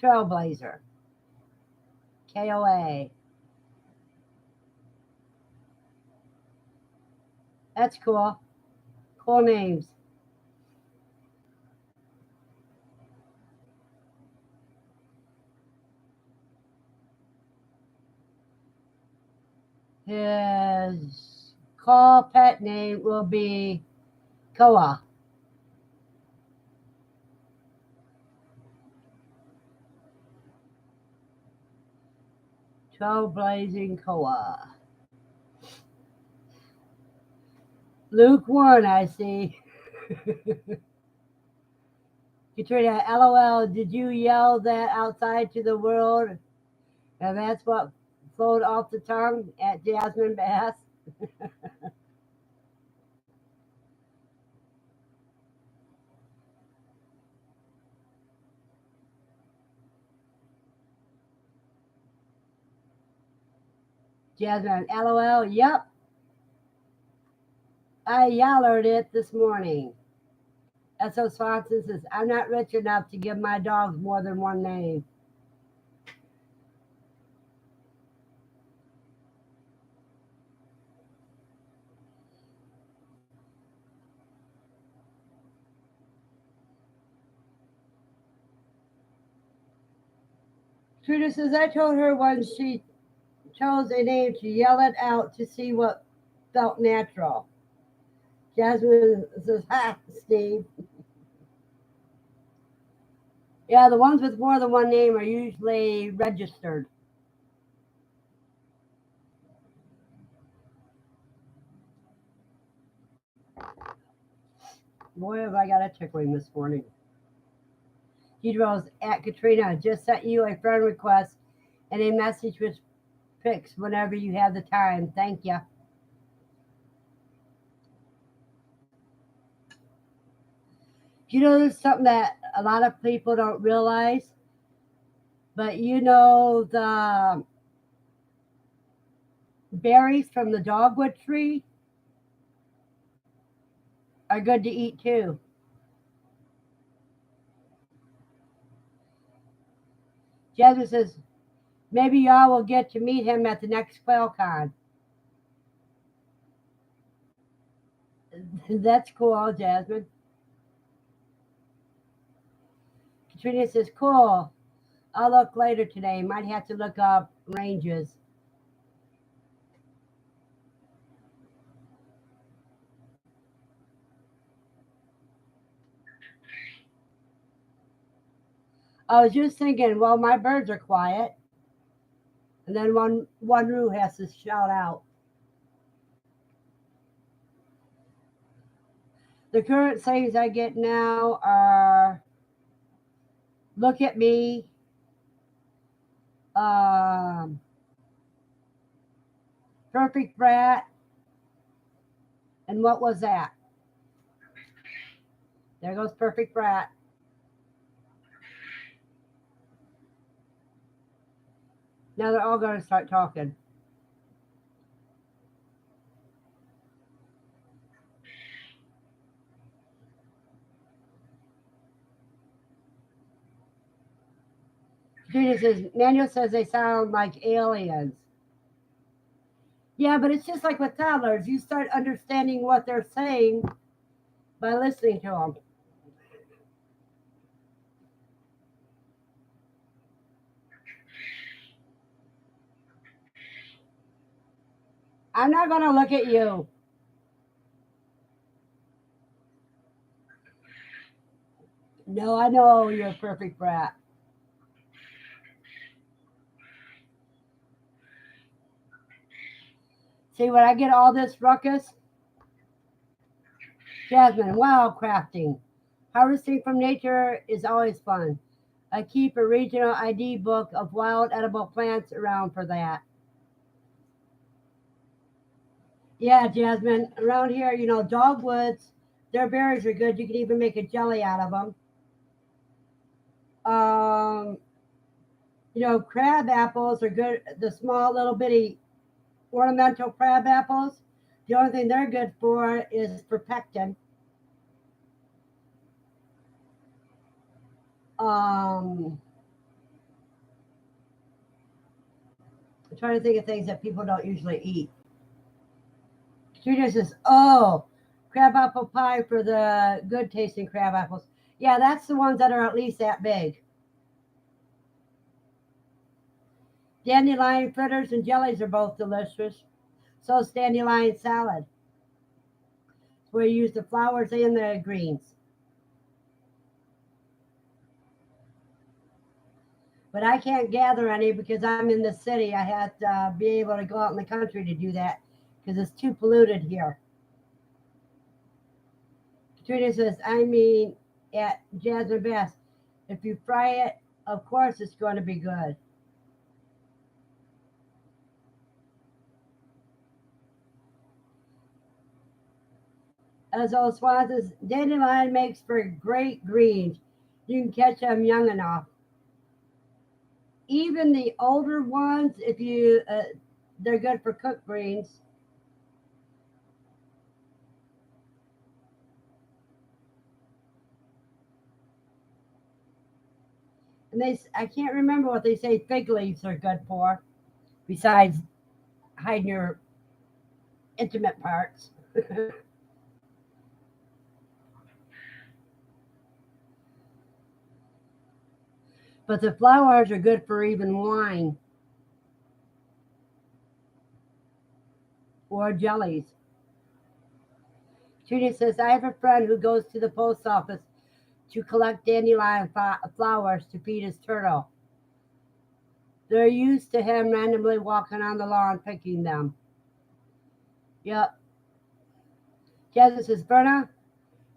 Trailblazer. KOA. That's cool. Cool names. His call pet name will be Koa. Trailblazing Koa. Luke 1, I see. Katrina, LOL, did you yell that outside to the world? And that's what flowed off the tongue at Jasmine Bass. Jasmine, LOL, yep. I yellered it this morning. S.O. Swanson says, I'm not rich enough to give my dogs more than one name. Trudy says, I told her when she chose a name to yell it out to see what felt natural. Jasmine says, ha, Steve. Yeah, the ones with more than one name are usually registered. Boy, have I got a tickling this morning. Deidre's at Katrina just sent you a friend request and a message with pics whenever you have the time. Thank you. You know, there's something that a lot of people don't realize, but you know, the berries from the dogwood tree are good to eat too. Jasmine says, maybe y'all will get to meet him at the next QuailCon. That's cool, Jasmine. Katrina says, cool. I'll look later today. Might have to look up ranges. I was just thinking, well, my birds are quiet. And then one Roo has to shout out. The current sayings I get now are look at me, um, perfect brat, and what was that? There goes perfect brat. Now they're all going to start talking. Katrina says, Manuel says they sound like aliens. Yeah, but it's just like with toddlers. You start understanding what they're saying by listening to them. I'm not going to look at you. No, I know you're a perfect brat. See, when I get all this ruckus, Jasmine, wow, crafting. Harvesting from nature is always fun. I keep a regional ID book of wild edible plants around for that. Yeah, Jasmine, around here, dogwoods, their berries are good. You can even make a jelly out of them. Um, crab apples are good. The small little bitty ornamental crab apples. The only thing they're good for is for pectin. Um, I'm trying to think of things that people don't usually eat. Katrina says, "Oh, crab apple pie for the good tasting crab apples." Yeah, that's the ones that are at least that big. Dandelion fritters and jellies are both delicious. So is dandelion salad, where you use the flowers and the greens. But I can't gather any because I'm in the city. I have to be able to go out in the country to do that because it's too polluted here. Katrina says, I mean, at Jasmine Bass, if you fry it, of course it's going to be good. As old Swan says, dandelion makes for great greens. You can catch them young enough. Even the older ones, if you, they're good for cooked greens. And I can't remember what they say fig leaves are good for, besides hiding your intimate parts. But the flowers are good for even wine or jellies. Trudy says, I have a friend who goes to the post office to collect dandelion flowers to feed his turtle. They're used to him randomly walking on the lawn picking them. Yep. Jasmine says, Verna,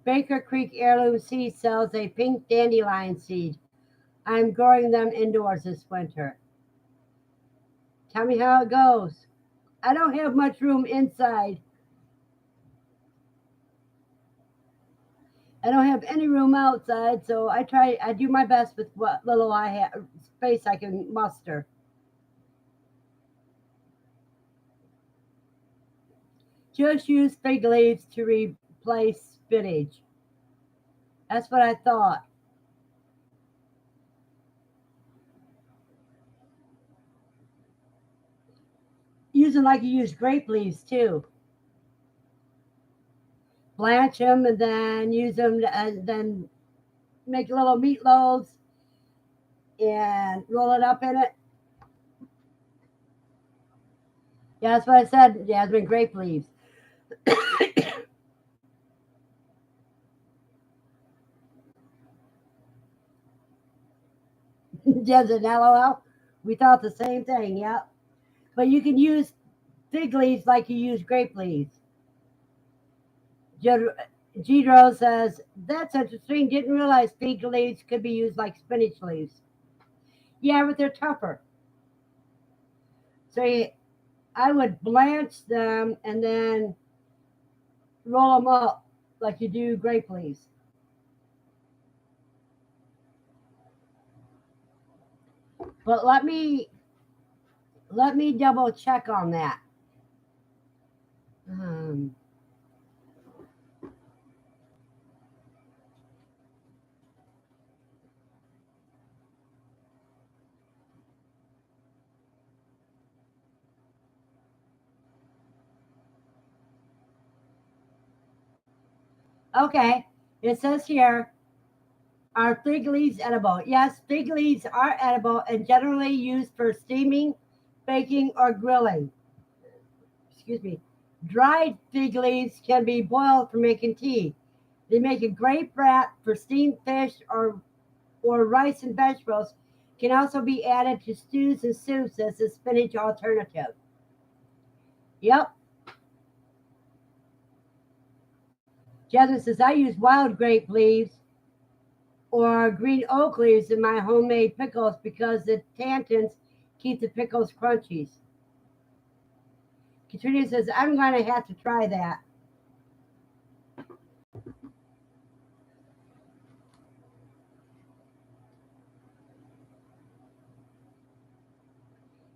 Baker Creek Heirloom Seed sells a pink dandelion seed. I'm growing them indoors this winter. Tell me how it goes. I don't have much room inside. I don't have any room outside, so I do my best with what little I have, space I can muster. Just use fig leaves to replace spinach. That's what I thought. Use them like you use grape leaves too. Blanch them and then use them and then make little meatloaves and roll it up in it. Yeah, that's what I said. Jasmine, grape leaves. Jasmine, LOL. We thought the same thing. Yep. But you can use fig leaves like you use grape leaves. Gidro says, that's interesting. Didn't realize fig leaves could be used like spinach leaves. Yeah, but they're tougher. So I would blanch them and then roll them up like you do grape leaves. But let me double check on that. Um, okay, it says here, are fig leaves edible? Yes, fig leaves are edible and generally used for steaming, baking, or grilling. Excuse me. Dried fig leaves can be boiled for making tea. They make a great wrap for steamed fish or rice and vegetables. Can also be added to stews and soups as a spinach alternative. Yep. Jasmine says, I use wild grape leaves or green oak leaves in my homemade pickles because the tannins keep the pickles crunchy. Katrina says, I'm going to have to try that.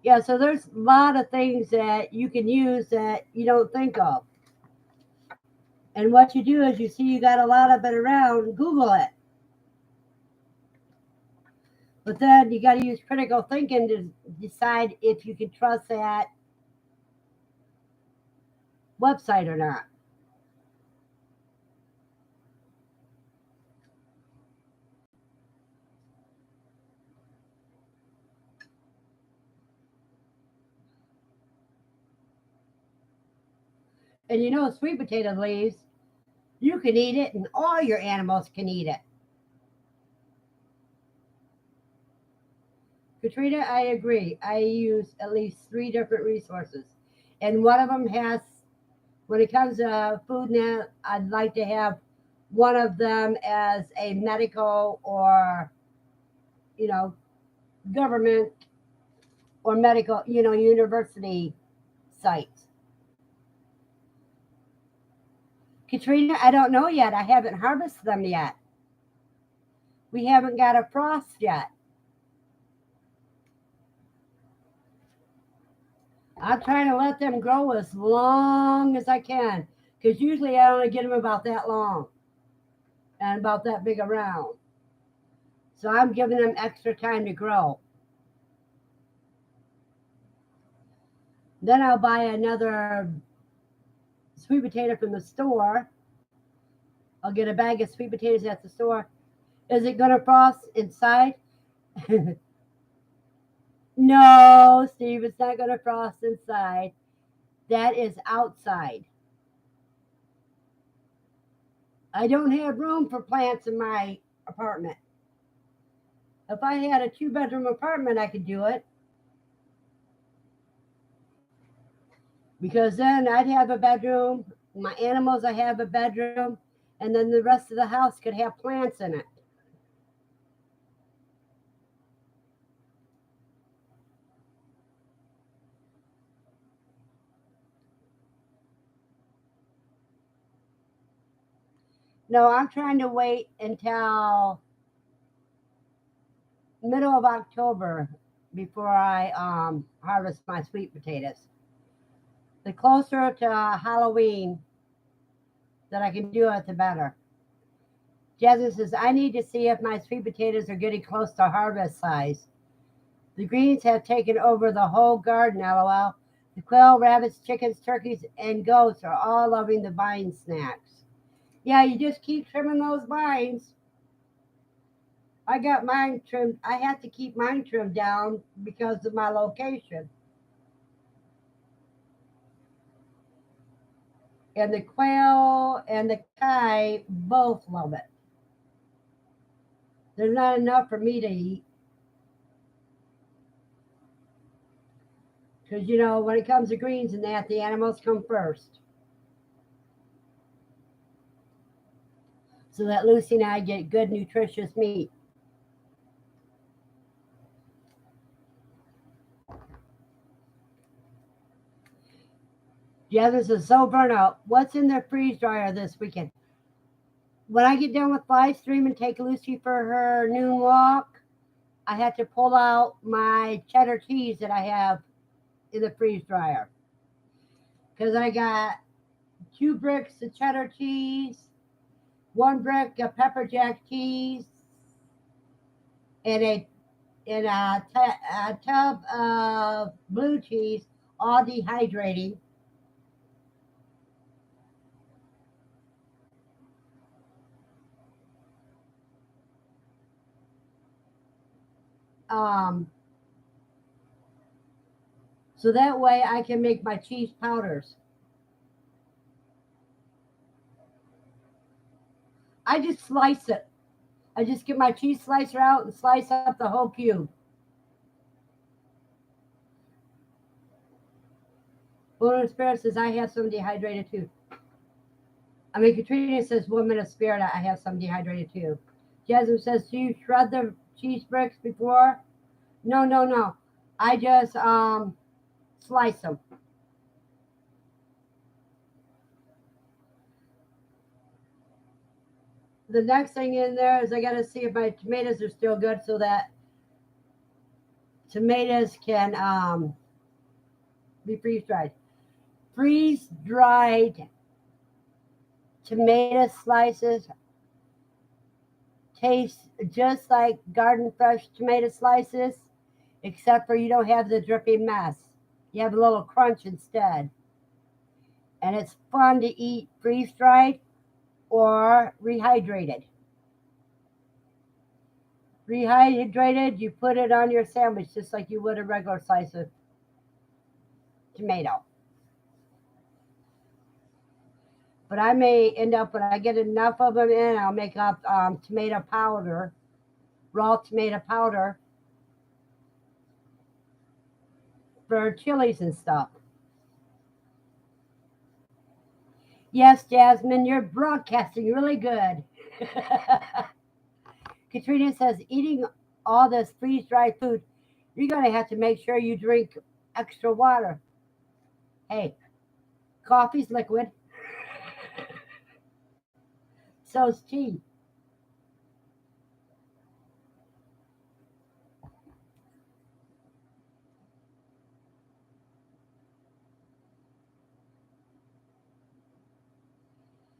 Yeah, so there's a lot of things that you can use that you don't think of. And what you do is you see you got a lot of it around, Google it. But then you got to use critical thinking to decide if you can trust that website or not. And you know, sweet potato leaves, you can eat it, and all your animals can eat it. Katrina, I agree. I use at least three different resources. And one of them has, when it comes to food now, I'd like to have one of them as a medical or, you know, government or medical, university site. Katrina, I don't know yet. I haven't harvested them yet. We haven't got a frost yet. I'm trying to let them grow as long as I can because usually I only get them about that long and about that big around. So I'm giving them extra time to grow. Then I'll buy another sweet potato from the store. I'll get a bag of sweet potatoes at the store. Is it going to frost inside? No, Steve, it's not going to frost inside. That is outside. I don't have room for plants in my apartment. If I had a 2-bedroom apartment, I could do it because then I'd have a bedroom. My animals, I have a bedroom, and then the rest of the house could have plants in it. No, I'm trying to wait until middle of October before I harvest my sweet potatoes. The closer to Halloween that I can do it, the better. Jasmine says, I need to see if my sweet potatoes are getting close to harvest size. The greens have taken over the whole garden, lol. The quail, rabbits, chickens, turkeys, and goats are all loving the vine snacks. Yeah, you just keep trimming those vines. I got mine trimmed. I have to keep mine trimmed down because of my location. And the quail and the kite both love it. There's not enough for me to eat. Because, when it comes to greens and that, the animals come first. so that Lucy and I get good, nutritious meat. Jasmine says, so Verna, what's in the freeze dryer this weekend? When I get done with live stream and take Lucy for her noon walk, I have to pull out my cheddar cheese that I have in the freeze dryer. Because I got 2 bricks of cheddar cheese, 1 brick of pepper jack cheese, and a tub of blue cheese, all dehydrating. Um, so that way I can make my cheese powders. I just slice it. I just get my cheese slicer out and slice up the whole cube. Woman of Spirit says, I have some dehydrated too. I mean, Katrina says, Woman of Spirit, I have some dehydrated too. Jasmine says, do you shred the cheese bricks before? No. I just slice them. The next thing in there is I got to see if my tomatoes are still good so that tomatoes can be freeze dried. Freeze dried tomato slices taste just like garden fresh tomato slices, except for you don't have the drippy mess. You have a little crunch instead. And it's fun to eat freeze dried or rehydrated. Rehydrated, you put it on your sandwich just like you would a regular slice of tomato. But I may end up, when I get enough of them in, I'll make up tomato powder, raw tomato powder for chilies and stuff. Yes, Jasmine, you're broadcasting really good. Katrina says, eating all this freeze-dried food, you're going to have to make sure you drink extra water. Hey, coffee's liquid. So's tea.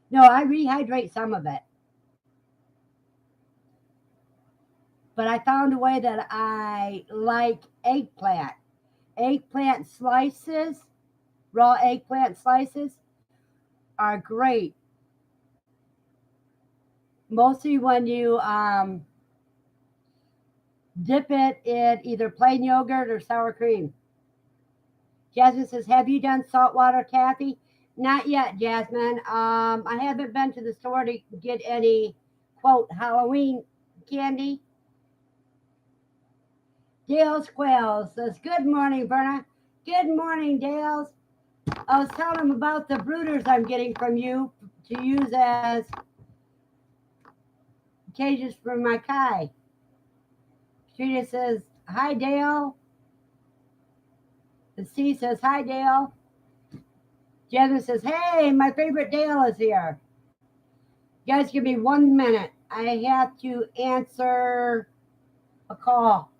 No, I rehydrate some of it. But I found a way that I like eggplant. Eggplant slices, raw eggplant slices, are great. Mostly when you dip it in either plain yogurt or sour cream. Jasmine says, have you done saltwater taffy? Not yet, Jasmine. I haven't been to the store to get any, quote, Halloween candy. Dale's Quail says, good morning, Verna. Good morning, Dale's. I was telling him about the brooders I'm getting from you to use as cages for my Kai. Trina says, hi, Dale. And Steve says, hi, Dale. Jasmine says, hey, my favorite Dale is here. You guys, give me 1 minute. I have to answer a call.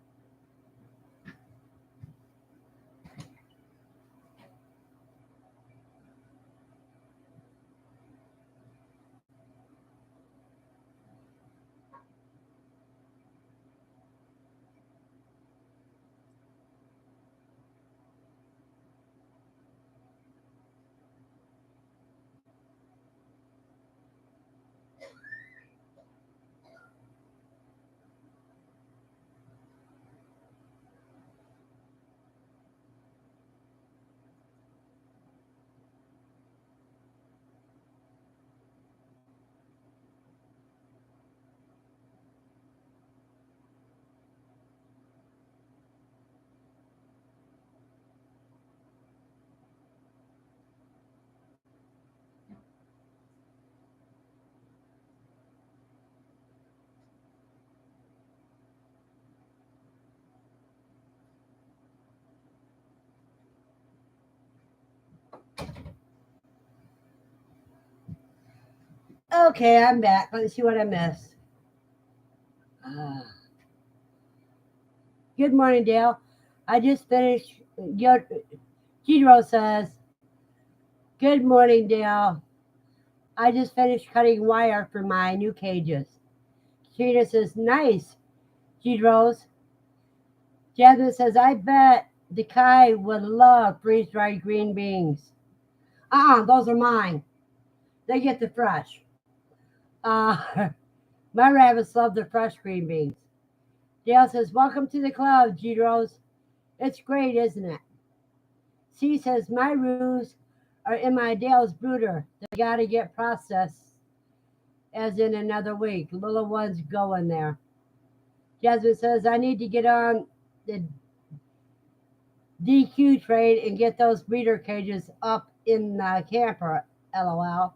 Okay, I'm back. Let's see what I missed. Uh, Good morning, Dale. I just finished. Gidro says, "Good morning, Dale. I just finished cutting wire for my new cages." Katrina says, "Nice, Gidros." Jasmine says, "I bet the Kai would love freeze-dried green beans." Those are mine. They get the fresh. Uh, my rabbits love the fresh green beans. Dale says, "Welcome to the club, Gidros. It's great, isn't it?" C says, "My roos are in my Dale's brooder. They got to get processed as in another week. Little ones go in there." Jasmine says, "I need to get on the DQ trade and get those breeder cages up in the camper, LOL."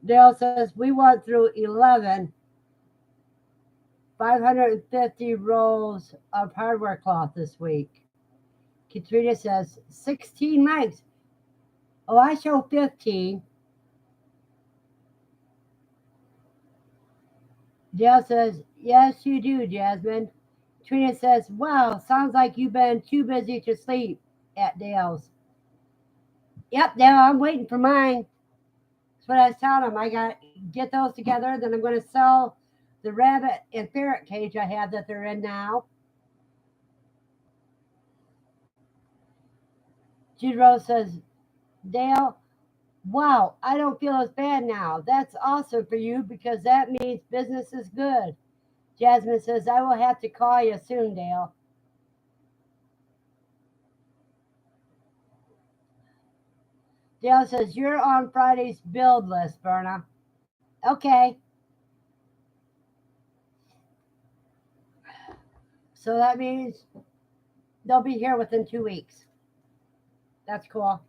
Dale says, "We went through 11 550 rolls of hardware cloth this week." Katrina says, 16 mics. Oh, I show 15. Dale says, "Yes, you do, Jasmine." Trina says, "Wow, sounds like you've been too busy to sleep at Dale's." Yep, Dale, I'm waiting for mine. That's what I was telling him. I got to get those together. Then I'm going to sell the rabbit and ferret cage I have that they're in now. Jude says, "Dale, wow, I don't feel as bad now. That's awesome for you because that means business is good." Jasmine says, "I will have to call you soon, Dale." Dale says, "You're on Friday's build list, Verna." Okay. So that means they'll be here within 2 weeks. That's cool.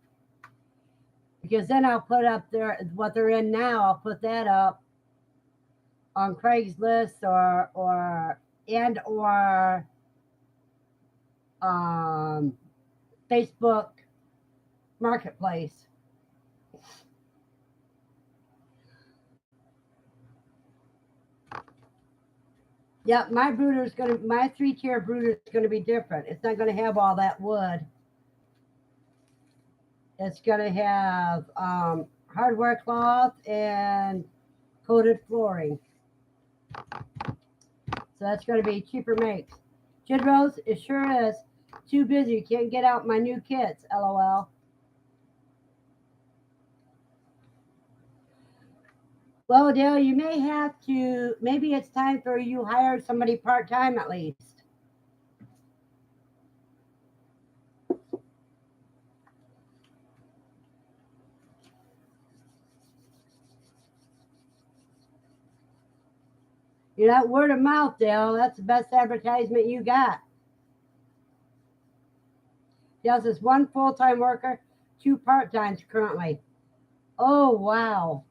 Because then I'll put up what they're in now. I'll put that up on Craigslist or um, Facebook Marketplace. Yep, my 3-tier brooder is gonna be different. It's not gonna have all that wood. It's gonna have hardware cloth and coated flooring. So that's gonna be cheaper makes. Jid Rose, it sure is. Too busy, can't get out my new kits, LOL. Well, Dale, you may have to, maybe it's time for you hire somebody part-time at least. You know, word of mouth, Dale, that's the best advertisement you got. Dale says 1 full-time worker, 2 part-times currently. Oh, wow.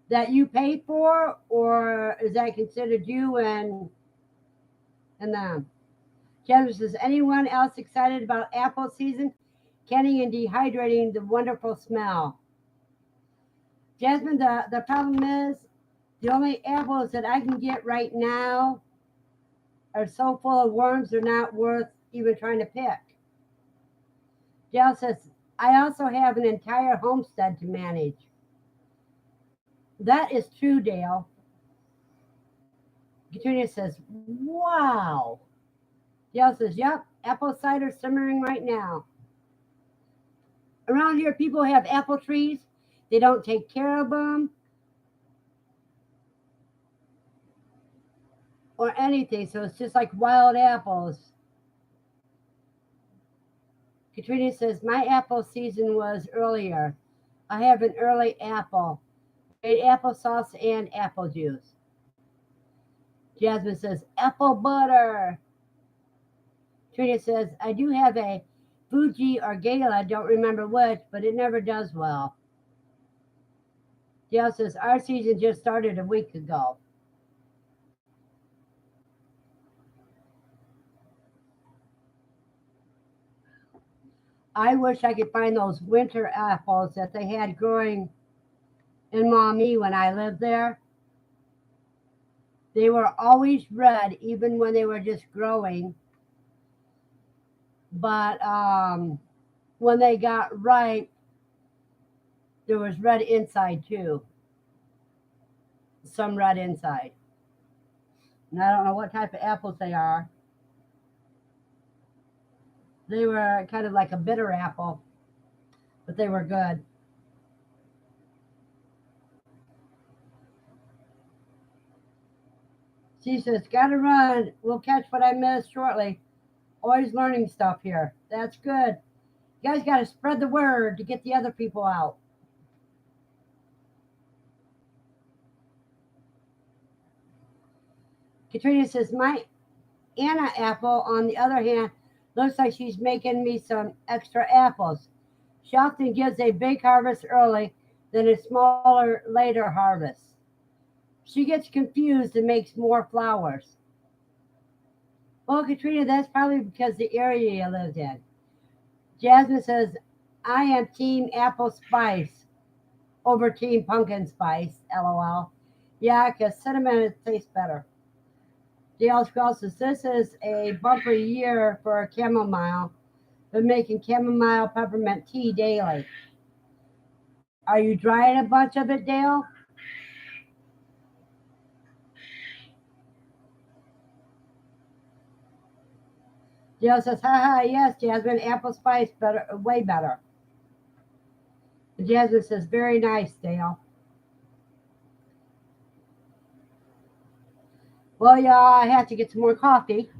That you pay for, or is that considered you and them? Jennifer says, "Anyone else excited about apple season? Canning and dehydrating the wonderful smell." Jasmine, the problem is the only apples that I can get right now are so full of worms they're not worth even trying to pick. Dale says, "I also have an entire homestead to manage." That is true, Dale. Katrina says, "Wow." Dale says, "Yep, apple cider simmering right now." Around here, people have apple trees. They don't take care of them or anything. So it's just like wild apples. Katrina says, "My apple season was earlier. I have an early apple. Made applesauce and apple juice." Jasmine says, "Apple butter." Katrina says, "I do have a Fuji or Gala, don't remember which, but it never does well." Dale says, "Our season just started a week ago." I wish I could find those winter apples that they had growing in Maumee when I lived there. They were always red, even when they were just growing. But when they got ripe, there was red inside too. Some red inside. And I don't know what type of apples they are. They were kind of like a bitter apple, but they were good. She says, gotta run. We'll catch what I missed shortly. Always learning stuff here. That's good. You guys gotta spread the word to get the other people out. Katrina says, my Anna apple, on the other hand, looks like she's making me some extra apples. She often gives a big harvest early, then a smaller later harvest. She gets confused and makes more flowers. Well, Katrina, that's probably because the area you lived in. Jasmine says, I am team apple spice over team pumpkin spice, lol. Yeah, because cinnamon tastes better. Dale Scroll says, this is a bumper year for chamomile. Been making chamomile peppermint tea daily. Are you drying a bunch of it, Dale? Dale says, haha, yes, Jasmine, apple spice better, way better. Jasmine says, very nice, Dale. Well, yeah, I have to get some more coffee.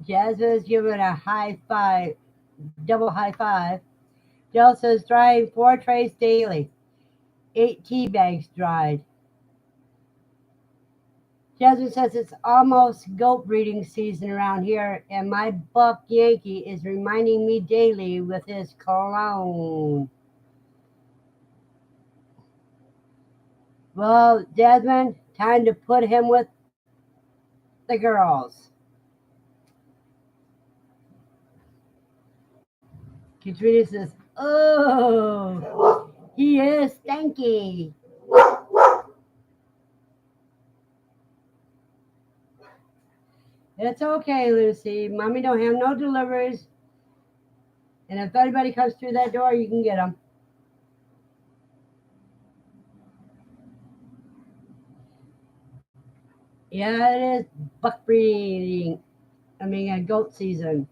Jasmine's giving a high five, double high five. Dale says, drying 4 trays daily. 8 tea bags dried. Jasmine says it's almost goat breeding season around here, and my buck Yankee is reminding me daily with his cologne. Well, Jasmine, time to put him with the girls. Katrina says, oh, he is stanky. It's okay, Lucy. Mommy don't have no deliveries. And if anybody comes through that door, you can get them. Yeah, it is buck breeding. I mean, goat season.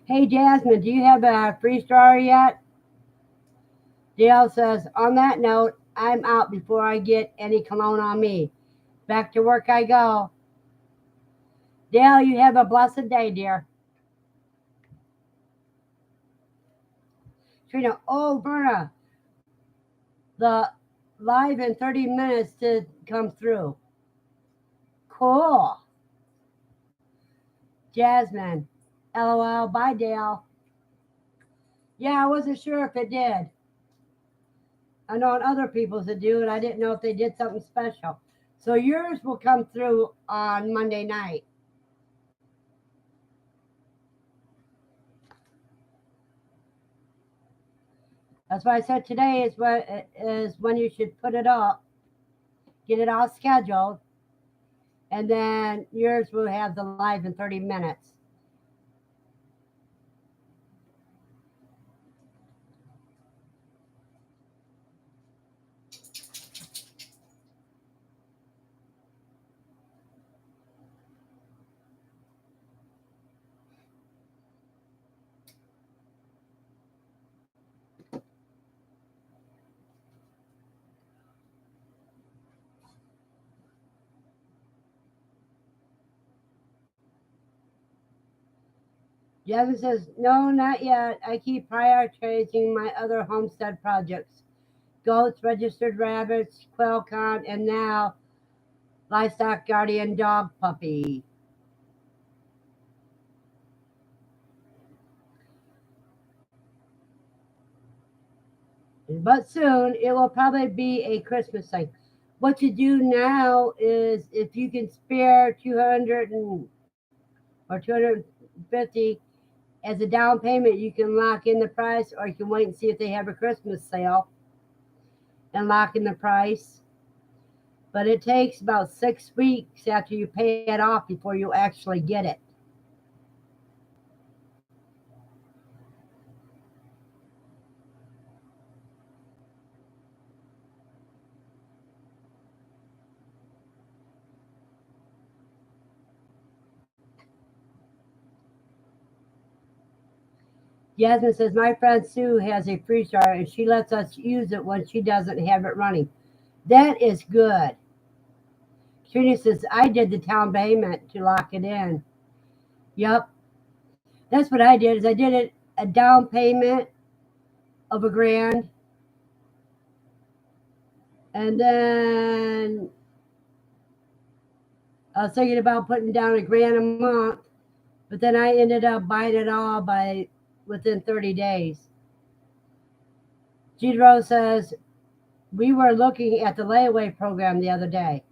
Hey, Jasmine, do you have a freeze dryer yet? Dale says, on that note, I'm out before I get any cologne on me. Back to work I go. Dale, you have a blessed day, dear. Trina, oh, Verna, the live in 30 minutes to come through. Cool. Jasmine, LOL, bye, Dale. Yeah, I wasn't sure if it did. I know on other people's that do, and I didn't know if they did something special. So yours will come through on Monday night. That's why I said today is when you should put it up, get it all scheduled, and then yours will have the live in 30 minutes. Jasmine says, no, not yet. I keep prioritizing my other homestead projects: goats, registered rabbits, quail count, and now livestock guardian dog puppy. But soon it will probably be a Christmas thing. What you do now is if you can spare 200 or 250 as a down payment, you can lock in the price, or you can wait and see if they have a Christmas sale and lock in the price. But it takes about 6 weeks after you pay it off before you actually get it. Jasmine says, my friend Sue has a freeze dryer and she lets us use it when she doesn't have it running. That is good. Trina says, I did the town payment to lock it in. Yep. That's what I did is I did it a down payment of $1,000. And then I was thinking about putting down $1,000 a month, but then I ended up buying it all by within 30 days. Gidro says, we were looking at the layaway program the other day.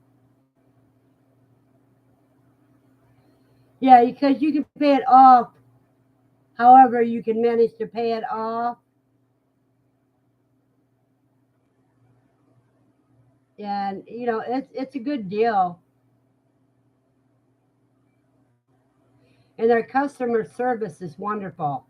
Yeah, because you can pay it off however you can manage to pay it off. And it's a good deal. And their customer service is wonderful.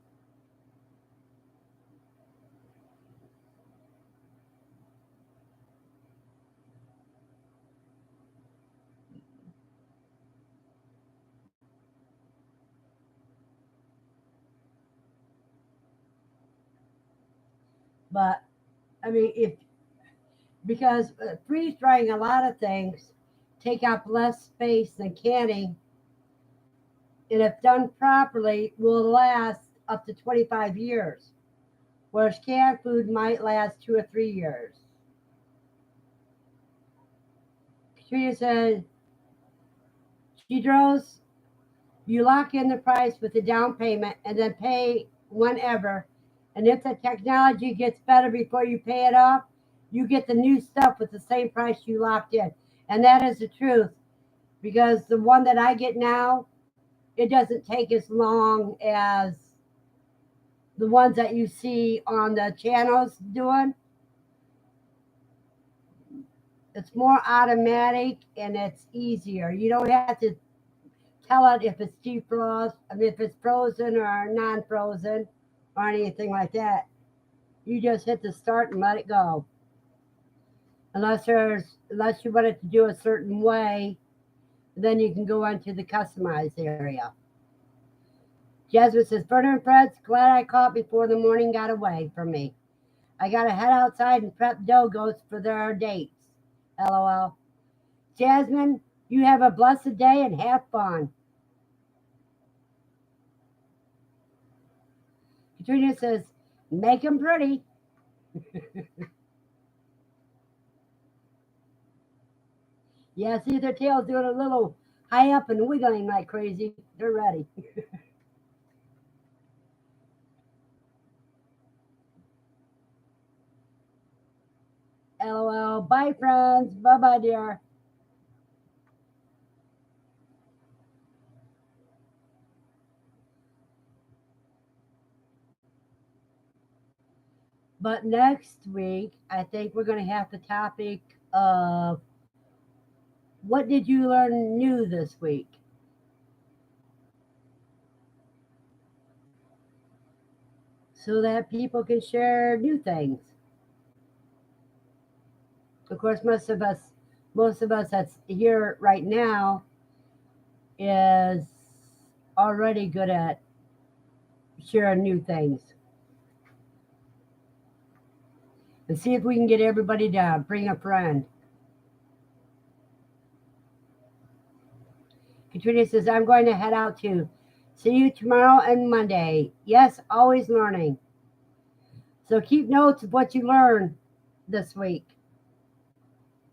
But I mean, if because freeze drying a lot of things take up less space than canning, and if done properly, will last up to 25 years, whereas canned food might last 2 or 3 years. Katrina said, Gidros, you lock in the price with the down payment and then pay whenever. And if the technology gets better before you pay it off, you get the new stuff with the same price you locked in. And that is the truth because the one that I get now, it doesn't take as long as the ones that you see on the channels doing. It's more automatic and it's easier. You don't have to tell it if it's defrost, I mean, if it's frozen or non-frozen or anything like that. You just hit the start and let it go. Unless you want it to do a certain way, then you can go into the customized area. Jasmine says, Verna and Fred's glad I caught before the morning got away from me. I gotta head outside and prep dogos for their dates. LOL. Jasmine, you have a blessed day and have fun. Katrina says, make them pretty. Yeah, see their tails doing a little high up and wiggling like crazy. They're ready. LOL. Bye, friends. Bye bye, dear. But next week, I think we're going to have the topic of What did you learn new this week? So that people can share new things. Of course, most of us that's here right now is already good at sharing new things. And see if we can get everybody to bring a friend. Katrina says, I'm going to head out too. See you tomorrow and Monday. Yes, always learning. So keep notes of what you learned this week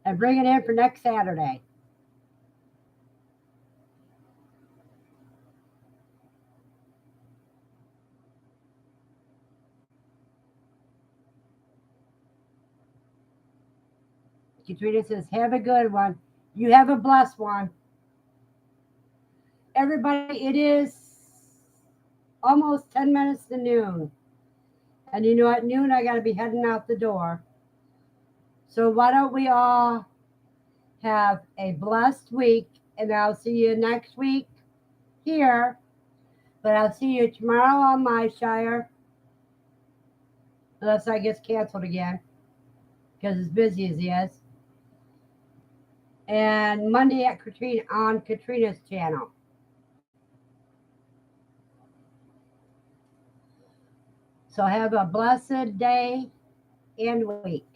and bring it in for next Saturday. Katrina says, have a good one. You have a blessed one. Everybody, it is almost 10 minutes to noon. And you know, at noon, I got to be heading out the door. So why don't we all have a blessed week, and I'll see you next week here. But I'll see you tomorrow on my Shire, unless I get canceled again, because as busy as he is. And Monday at Katrina on Katrina's channel. So have a blessed day and week.